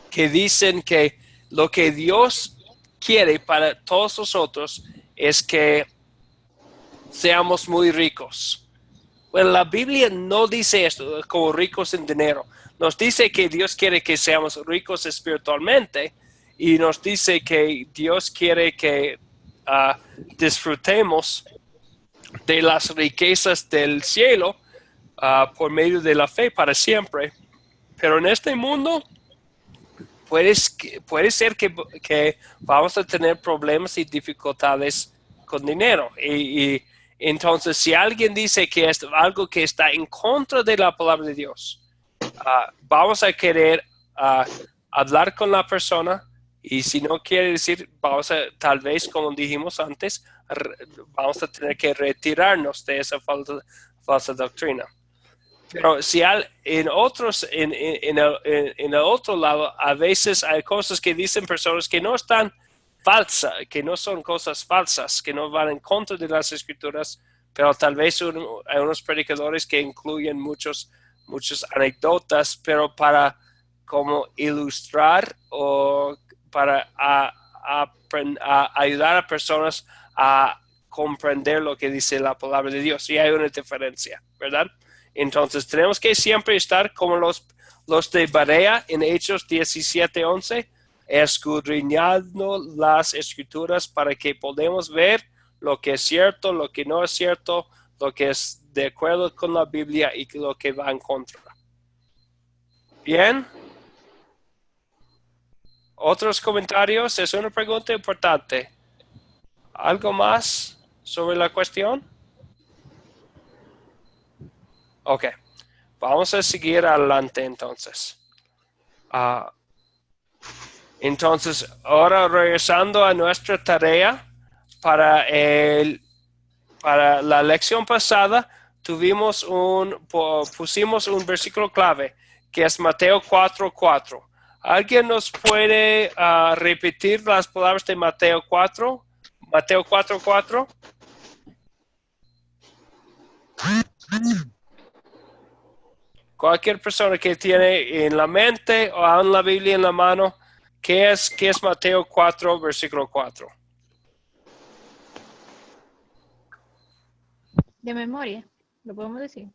que dicen que lo que Dios quiere para todos nosotros es que seamos muy ricos. Bueno, la Biblia no dice esto, como ricos en dinero. Nos dice que Dios quiere que seamos ricos espiritualmente y nos dice que Dios quiere que disfrutemos de las riquezas del cielo por medio de la fe para siempre. Pero en este mundo puede ser que vamos a tener problemas y dificultades con dinero. Y entonces, si alguien dice que es algo que está en contra de la palabra de Dios, vamos a querer hablar con la persona. Y si no quiere decir, tal vez, como dijimos antes, vamos a tener que retirarnos de esa falsa doctrina. Pero si en el otro lado, a veces hay cosas que dicen personas que no están falsas, que no son cosas falsas, que no van en contra de las escrituras, pero tal vez hay unos predicadores que incluyen muchas anécdotas, pero para como ilustrar o para ayudar a personas a comprender lo que dice la palabra de Dios. Y hay una diferencia, ¿verdad? Entonces tenemos que siempre estar como los de Berea en Hechos 17:11, escudriñando las escrituras para que podamos ver lo que es cierto, lo que no es cierto, lo que es de acuerdo con la Biblia y lo que va en contra. Bien. ¿Otros comentarios? Es una pregunta importante. ¿Algo más sobre la cuestión? Ok. Vamos a seguir adelante entonces. Entonces, ahora regresando a nuestra tarea, para la lección pasada pusimos un versículo clave, que es Mateo 4:4. ¿Alguien nos puede repetir las palabras de Mateo 4? Mateo 4:4. Cualquier persona que tiene en la mente o aún la Biblia en la mano, ¿qué es Mateo 4, versículo 4? De memoria, lo podemos decir.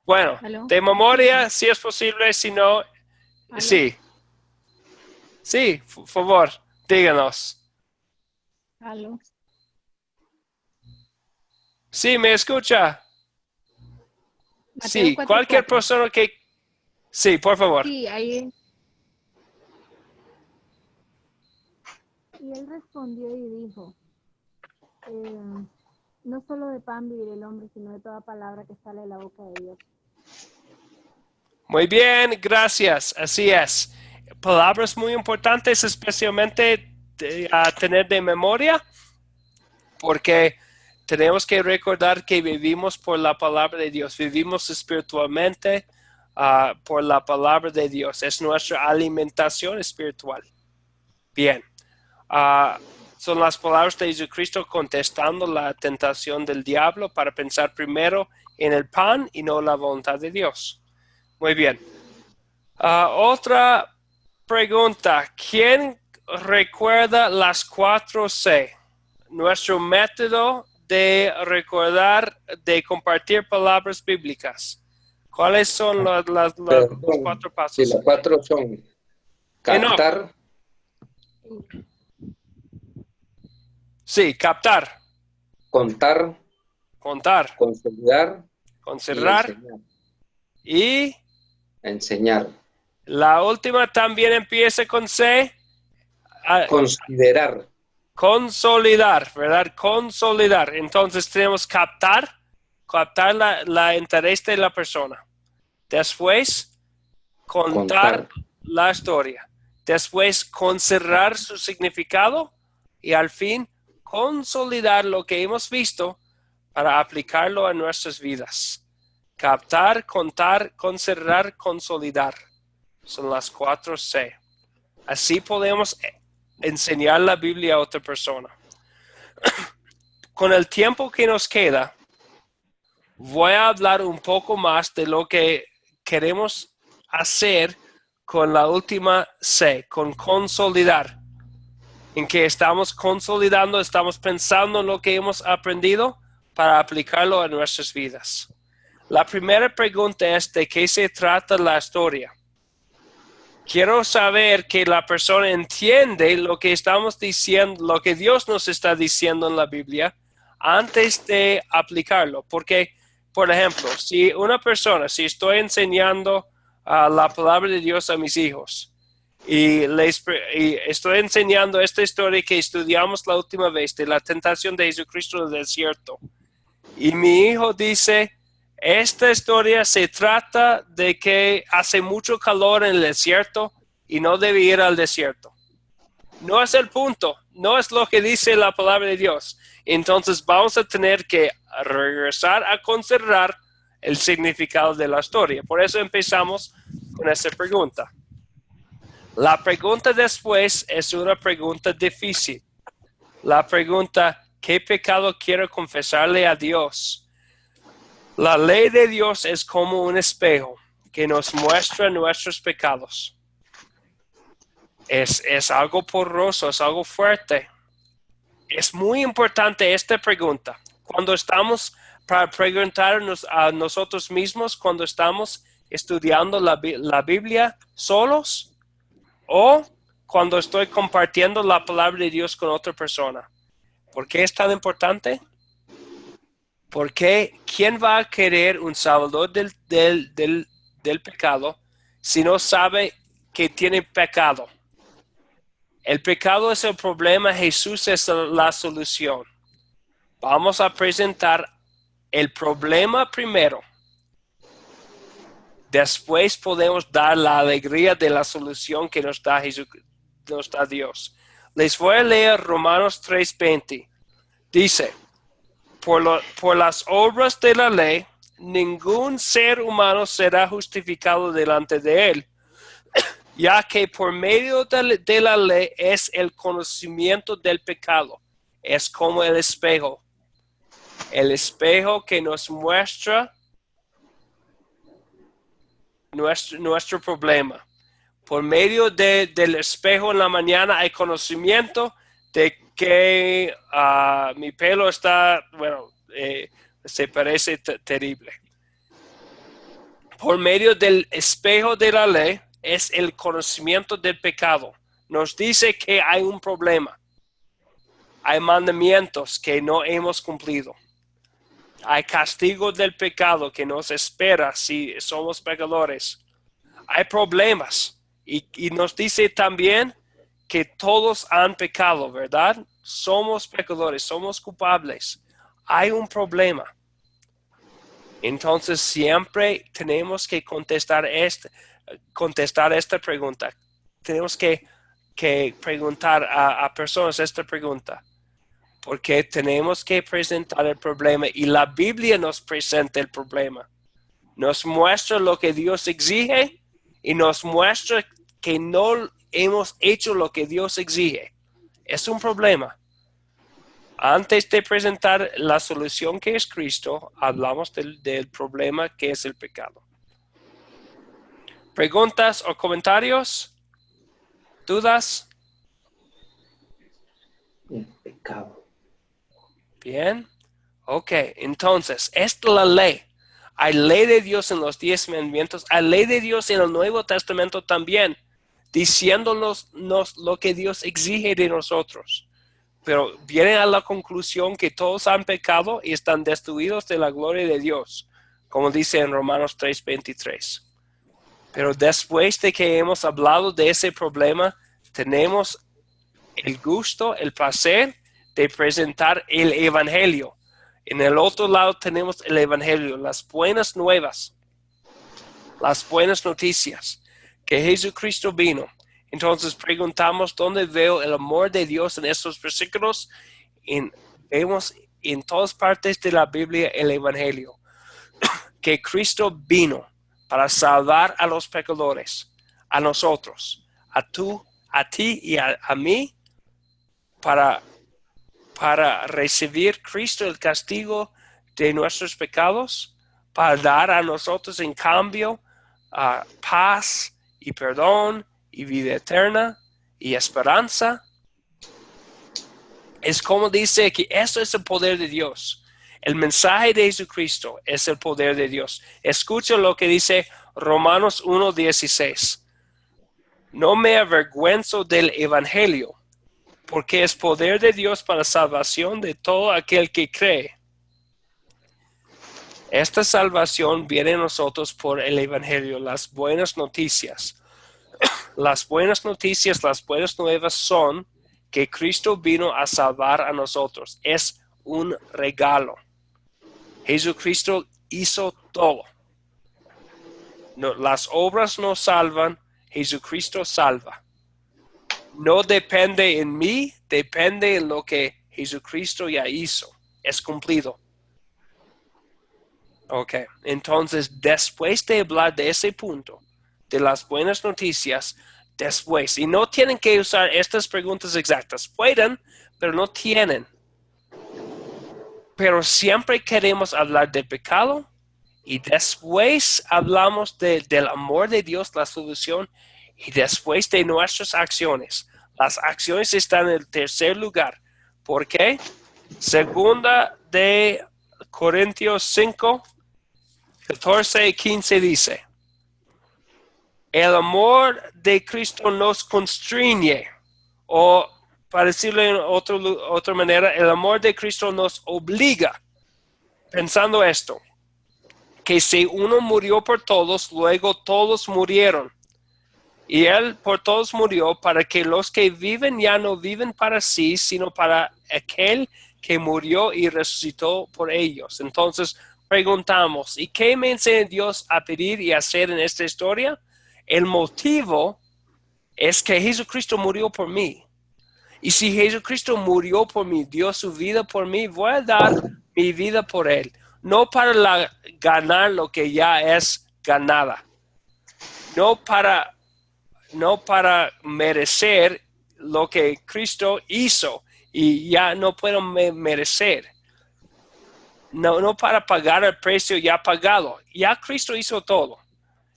Bueno, ¿Aló? de memoria, si es posible, si no, ¿Aló? sí. Sí, por favor, díganos. ¿Aló? Sí, ¿me escucha? Mateo Sí, 4:4. cualquier persona que... Sí, por favor. Sí, ahí. Y él respondió y dijo, no solo de pan vivirá el hombre, sino de toda palabra que sale de la boca de Dios. Muy bien, gracias. Así es. Palabras muy importantes, especialmente a tener de memoria, porque tenemos que recordar que vivimos por la palabra de Dios, vivimos espiritualmente por la palabra de Dios. Es nuestra alimentación espiritual. Bien. Son las palabras de Jesucristo contestando la tentación del diablo para pensar primero en el pan y no la voluntad de Dios. Muy bien. Otra pregunta. ¿Quién recuerda las 4C? Nuestro método de recordar, de compartir palabras bíblicas. ¿Cuáles son los 4 pasos? Sí, los 4 son cantar, Sí, captar, contar, contar, consolidar y considerar enseñar. y Enseñar. la última también empieza con C. Considerar. Consolidar, ¿verdad? Consolidar. Entonces tenemos captar la interés de la persona. Después, contar la historia. Después, considerar su significado. Y al fin, consolidar lo que hemos visto para aplicarlo a nuestras vidas. Captar, contar, considerar, consolidar. Son las 4 C. Así podemos enseñar la Biblia a otra persona. Con el tiempo que nos queda, voy a hablar un poco más de lo que queremos hacer con la última C, con consolidar. En que estamos consolidando, estamos pensando en lo que hemos aprendido para aplicarlo a nuestras vidas. La primera pregunta es: ¿de qué se trata la historia? Quiero saber que la persona entiende lo que estamos diciendo, lo que Dios nos está diciendo en la Biblia antes de aplicarlo. Porque, por ejemplo, si estoy enseñando la palabra de Dios a mis hijos y estoy enseñando esta historia que estudiamos la última vez de la tentación de Jesucristo en el desierto, y mi hijo dice: esta historia se trata de que hace mucho calor en el desierto y no debe ir al desierto. No es el punto, no es lo que dice la palabra de Dios. Entonces vamos a tener que regresar a considerar el significado de la historia. Por eso empezamos con esta pregunta. La pregunta después es una pregunta difícil. La pregunta: ¿qué pecado quiero confesarle a Dios? La ley de Dios es como un espejo que nos muestra nuestros pecados. Es algo poroso, es algo fuerte. Es muy importante esta pregunta. Cuando estamos para preguntarnos a nosotros mismos, cuando estamos estudiando la Biblia solos, o cuando estoy compartiendo la palabra de Dios con otra persona. ¿Por qué es tan importante? Porque ¿quién va a querer un salvador del pecado si no sabe que tiene pecado? El pecado es el problema, Jesús es la solución. Vamos a presentar el problema primero. Después podemos dar la alegría de la solución que nos da Dios. Les voy a leer Romanos 3:20. Dice: Por las obras de la ley, ningún ser humano será justificado delante de él, ya que por medio de la ley es el conocimiento del pecado. Es como el espejo que nos muestra nuestro problema. Por medio del espejo en la mañana hay conocimiento de que mi pelo está, se parece terrible. Por medio del espejo de la ley es el conocimiento del pecado. Nos dice que hay un problema. Hay mandamientos que no hemos cumplido. Hay castigo del pecado que nos espera si somos pecadores. Hay problemas. Y nos dice también que todos han pecado, ¿verdad? Somos pecadores, somos culpables. Hay un problema. Entonces siempre tenemos que contestar esta pregunta. Tenemos que preguntar a personas esta pregunta. Porque tenemos que presentar el problema y la Biblia nos presenta el problema. Nos muestra lo que Dios exige y nos muestra que no hemos hecho lo que Dios exige. Es un problema. Antes de presentar la solución que es Cristo, hablamos del problema que es el pecado. ¿Preguntas o comentarios? ¿Dudas? El pecado. Bien. Ok, entonces, esta es la ley. Hay ley de Dios en los 10 mandamientos. Hay ley de Dios en el Nuevo Testamento también. diciéndonos lo que Dios exige de nosotros. Pero vienen a la conclusión que todos han pecado y están destruidos de la gloria de Dios, como dice en Romanos 3:23. Pero después de que hemos hablado de ese problema, tenemos el gusto, el placer de presentar el Evangelio. En el otro lado tenemos el Evangelio, las buenas nuevas, las buenas noticias, que Jesucristo vino. Entonces preguntamos dónde veo el amor de Dios en estos versículos. Vemos en todas partes de la Biblia el Evangelio, que Cristo vino para salvar a los pecadores, a nosotros, a ti y a mí, para recibir Cristo el castigo de nuestros pecados, para dar a nosotros en cambio paz y perdón y vida eterna y esperanza. Es como dice que eso es el poder de Dios. El mensaje de Jesucristo es el poder de Dios. Escucha lo que dice Romanos 1:16. No me avergüenzo del Evangelio, porque es poder de Dios para salvación de todo aquel que cree. Esta salvación viene a nosotros por el Evangelio, las buenas noticias. Las buenas noticias, las buenas nuevas son que Cristo vino a salvar a nosotros. Es un regalo. Jesucristo hizo todo. No, las obras no salvan, Jesucristo salva. No depende en mí, depende en lo que Jesucristo ya hizo. Es cumplido. Ok, entonces después de hablar de ese punto, de las buenas noticias, después, y no tienen que usar estas preguntas exactas, pueden, pero no tienen. Pero siempre queremos hablar del pecado y después hablamos del amor de Dios, la solución, y después de nuestras acciones. Las acciones están en el tercer lugar. ¿Por qué? Segunda de Corintios 5, 14 y 15 dice: el amor de Cristo nos constriñe, o para decirlo en otra manera, el amor de Cristo nos obliga, pensando esto, que si uno murió por todos, luego todos murieron. Y Él por todos murió para que los que viven ya no viven para sí, sino para aquel que murió y resucitó por ellos. Entonces preguntamos, ¿y qué me enseña Dios a pedir y hacer en esta historia? El motivo es que Jesucristo murió por mí. Y si Jesucristo murió por mí, dio su vida por mí, voy a dar mi vida por Él. No para ganar lo que ya es ganada. No para merecer lo que Cristo hizo y ya no puedo merecer. No para pagar el precio ya pagado. Ya Cristo hizo todo.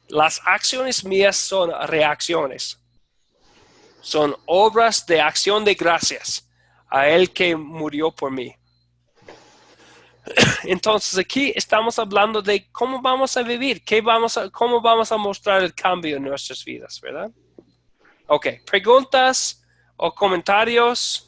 Las acciones mías son reacciones. Son obras de acción de gracias a Él que murió por mí. Entonces aquí estamos hablando de cómo vamos a vivir, cómo vamos a mostrar el cambio en nuestras vidas, ¿verdad? Ok, preguntas o comentarios.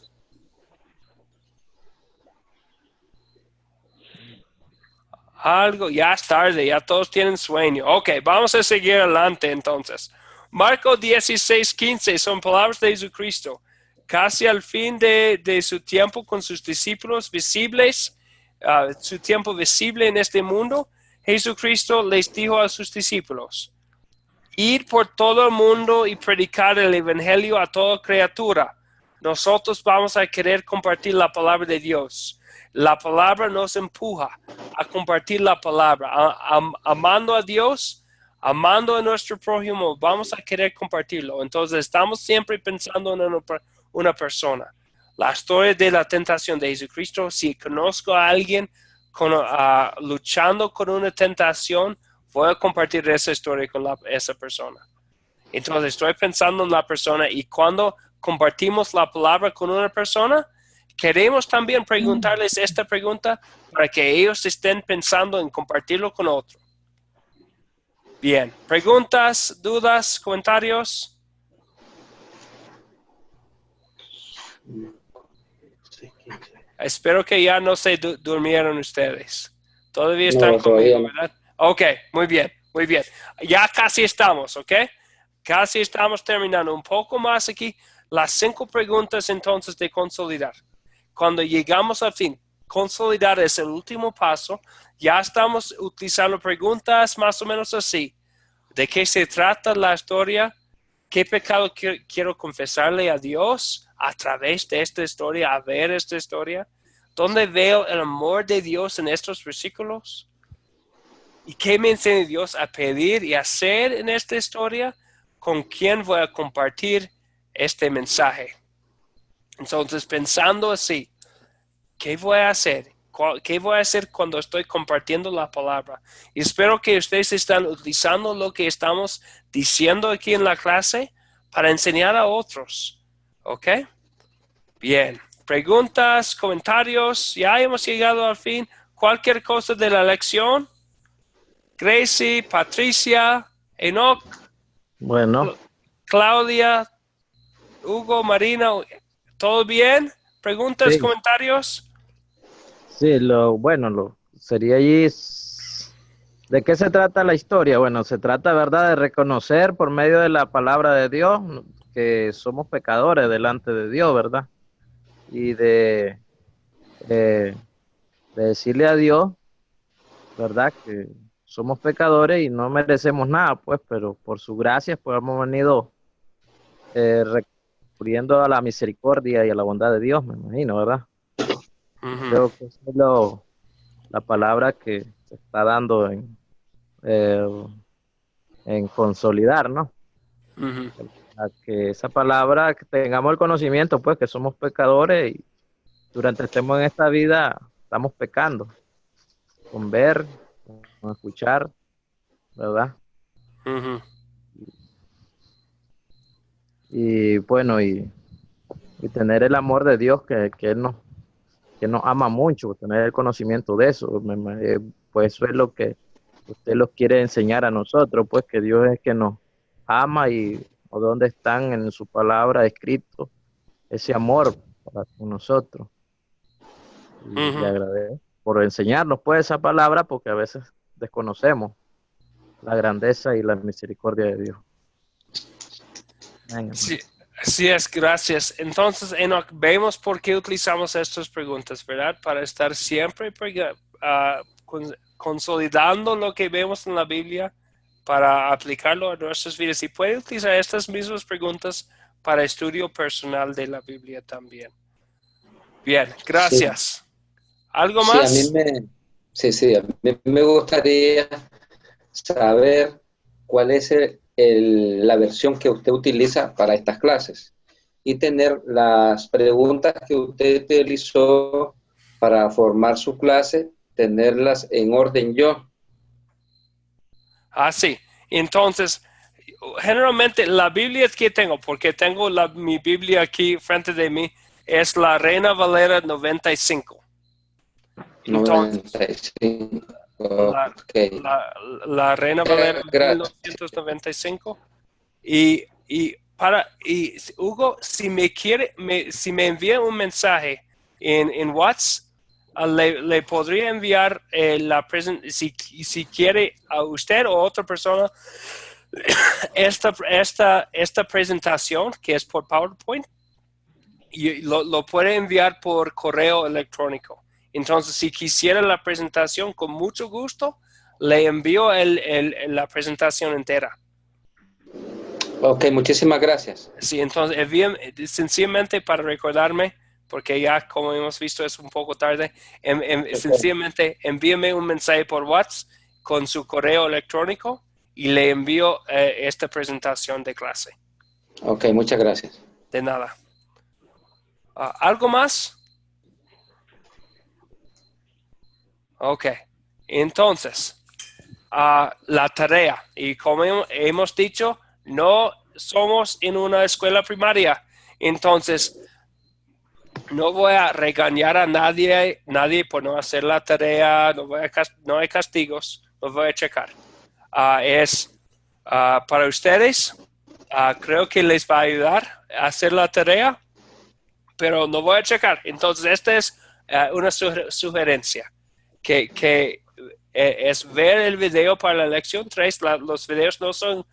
Algo, ya es tarde, ya todos tienen sueño. Ok, vamos a seguir adelante entonces. Marcos 16:15 son palabras de Jesucristo. Casi al fin de su tiempo con sus discípulos visibles, su tiempo visible en este mundo, Jesucristo les dijo a sus discípulos: ir por todo el mundo y predicar el evangelio a toda criatura. Nosotros vamos a querer compartir la palabra de Dios. La palabra nos empuja a compartir la palabra. Amando a Dios, amando a nuestro prójimo, vamos a querer compartirlo. Entonces estamos siempre pensando en una persona. La historia de la tentación de Jesucristo, si conozco a alguien luchando con una tentación, voy a compartir esa historia con esa persona. Entonces estoy pensando en la persona, y cuando compartimos la palabra con una persona, queremos también preguntarles esta pregunta para que ellos estén pensando en compartirlo con otro. Bien, preguntas, dudas, comentarios. Espero que ya no se durmieron ustedes. Todavía están No, todavía conmigo, no. ¿verdad? Ok, muy bien, muy bien. Ya casi estamos, ¿ok? Casi estamos terminando. Un poco más aquí. Las 5 preguntas entonces de consolidar. Cuando llegamos al fin, consolidar es el último paso. Ya estamos utilizando preguntas más o menos así. ¿De qué se trata la historia? ¿Qué pecado quiero confesarle a Dios a través de esta historia, a ver esta historia? ¿Dónde veo el amor de Dios en estos versículos? ¿Y qué me enseña Dios a pedir y hacer en esta historia? ¿Con quién voy a compartir este mensaje? Entonces, pensando así, ¿qué voy a hacer? ¿Qué voy a hacer cuando estoy compartiendo la palabra? Y espero que ustedes están utilizando lo que estamos diciendo aquí en la clase para enseñar a otros. ¿Ok? Bien. Preguntas, comentarios. Ya hemos llegado al fin. Cualquier cosa de la lección. Gracie, Patricia, Enoch, Bueno, Claudia, Hugo, Marina. ¿Todo bien? ¿Preguntas, sí, comentarios? sí, sería allí. ¿De qué se trata la historia? Bueno, se trata, ¿verdad?, de reconocer por medio de la palabra de Dios que somos pecadores delante de Dios, ¿verdad? Y eh, de decirle a Dios, ¿verdad?, que somos pecadores y no merecemos nada, pues, pero por su gracia, pues hemos venido recurriendo a la misericordia y a la bondad de Dios, me imagino, ¿verdad? Creo que esa es la palabra que se está dando eh, en consolidar, ¿no? Ujú. A que esa palabra, que tengamos el conocimiento, pues, que somos pecadores y durante estemos en esta vida, estamos pecando, con ver, con escuchar, ¿verdad? Ujú. Y bueno, y tener el amor de Dios que nos ama mucho, tener el conocimiento de eso, pues eso es lo que usted los quiere enseñar a nosotros, pues que Dios es que nos ama y o donde están en su palabra escrito ese amor para con nosotros. Y le Ujú. agradezco por enseñarnos pues esa palabra porque a veces desconocemos la grandeza y la misericordia de Dios. Amén, Sí, hermano. así es, gracias. Entonces, Enoch, vemos por qué utilizamos estas preguntas, ¿verdad? Para estar siempre consolidando lo que vemos en la Biblia para aplicarlo a nuestras vidas. Y puede utilizar estas mismas preguntas para estudio personal de la Biblia también. Bien, Sí, gracias. ¿Algo sí, más? a mí me gustaría saber cuál es la versión que usted utiliza para estas clases y tener las preguntas que usted utilizó para formar su clase, tenerlas en orden yo. Sí. Entonces, generalmente la Biblia que tengo, porque tengo mi Biblia aquí frente de mí, es la Reina Valera 95. Entonces, 95. la, Ok. la Reina Valera Gracias. 1995. Y Hugo, si si me envía un mensaje en WhatsApp, le podría enviar si quiere a usted o otra persona esta presentación que es por PowerPoint y lo puede enviar por correo electrónico. Entonces, si quisiera la presentación, con mucho gusto, le envío la presentación entera. Ok, muchísimas gracias. Sí, entonces, sencillamente para recordarme, porque ya como hemos visto es un poco tarde, sencillamente envíeme un mensaje por WhatsApp con su correo electrónico y le envío esta presentación de clase. Ok, muchas gracias. De nada. ¿Algo más? Ok. Entonces, la tarea. Y como hemos dicho, no somos en una escuela primaria. Entonces, no voy a regañar a nadie por no hacer la tarea. No hay castigos. Los voy a checar. Para ustedes. Creo que les va a ayudar a hacer la tarea. pero no voy a checar. Entonces, esta es una sugerencia, que es ver el video para la lección 3. Los videos no son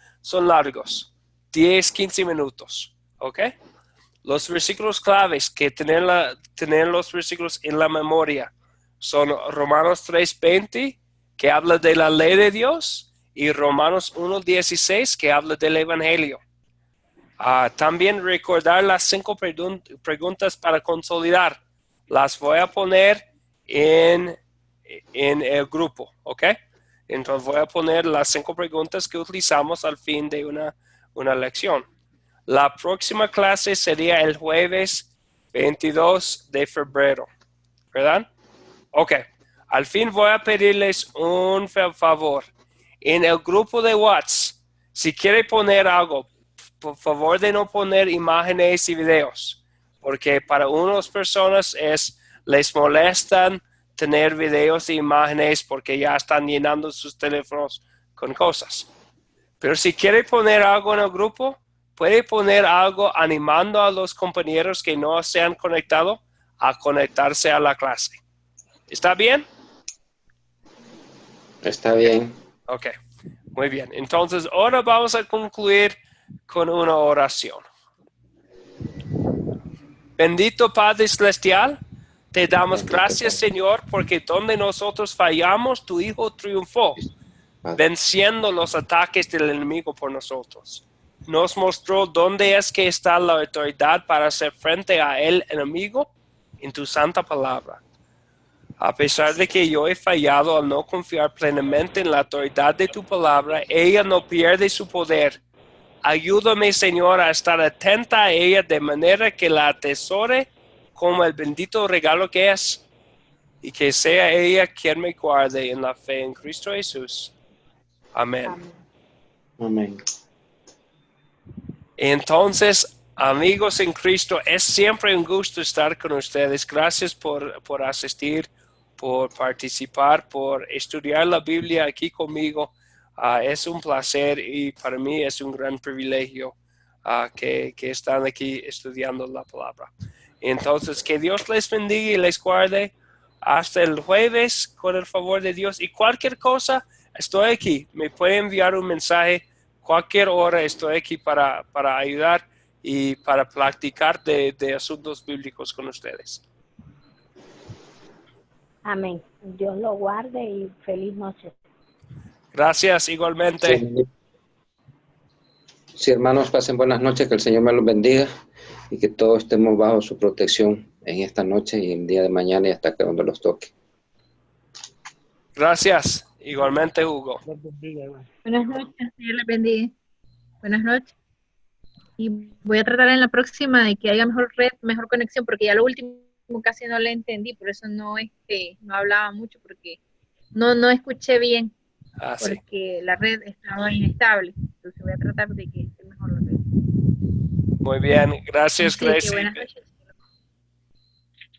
largos, 10, 15 minutos, ¿ok? Los versículos claves, que tener los versículos en la memoria, son Romanos 3:20, que habla de la ley de Dios, y Romanos 1:16, que habla del Evangelio. También recordar las 5 preguntas para consolidar. Las voy a poner en el grupo, ¿ok? Entonces voy a poner las 5 preguntas que utilizamos al fin de una lección. La próxima clase sería el jueves 22 de febrero, ¿verdad? Ok. Al fin voy a pedirles un favor. En el grupo de WhatsApp, si quiere poner algo, por favor de no poner imágenes y videos, porque para unas personas les molestan tener videos e imágenes porque ya están llenando sus teléfonos con cosas. Pero si quiere poner algo en el grupo, puede poner algo animando a los compañeros que no se han conectado a conectarse a la clase. ¿Está bien? Está bien. Ok, muy bien. Entonces, ahora vamos a concluir con una oración. Bendito Padre Celestial, te damos gracias, Señor, porque donde nosotros fallamos, tu Hijo triunfó, venciendo los ataques del enemigo por nosotros. Nos mostró dónde es que está la autoridad para hacer frente a el enemigo en tu santa palabra. A pesar de que yo he fallado al no confiar plenamente en la autoridad de tu palabra, ella no pierde su poder. Ayúdame, Señor, a estar atenta a ella de manera que la atesore como el bendito regalo que es, y que sea ella quien me guarde en la fe en Cristo Jesús. Amén. Amén. Entonces, amigos en Cristo, es siempre un gusto estar con ustedes. Gracias por asistir, por participar, por estudiar la Biblia aquí conmigo. Es un placer y para mí es un gran privilegio que están aquí estudiando la palabra. Entonces, que Dios les bendiga y les guarde hasta el jueves con el favor de Dios. Y cualquier cosa, estoy aquí. Me pueden enviar un mensaje. Cualquier hora estoy aquí para ayudar y para practicar de asuntos bíblicos con ustedes. Amén. Dios lo guarde y feliz noche. Gracias, igualmente. Sí, hermanos, pasen buenas noches, que el Señor me los bendiga y que todos estemos bajo su protección en esta noche y el día de mañana y hasta que donde los toque. Gracias, igualmente, Hugo. Buenas noches, Dios les bendiga. Buenas noches. Y voy a tratar en la próxima de que haya mejor red, mejor conexión, porque ya lo último casi no le entendí, por eso no hablaba mucho, porque no escuché bien, porque la red estaba inestable. Entonces voy a tratar de que esté mejor la red. Muy bien, gracias, Así Gracie. que buenas noches.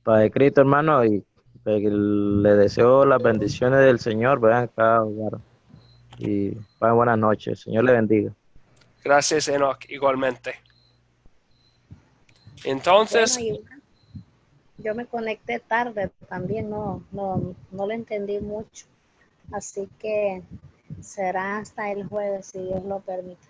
Padre Cristo, hermano, y le deseo las bendiciones del Señor, vean cada hogar. Y buenas noches, Señor le bendiga. Gracias, Enoch, igualmente. Entonces, Bueno, yo me conecté tarde también, no lo entendí mucho. Así que será hasta el jueves, si Dios lo permite.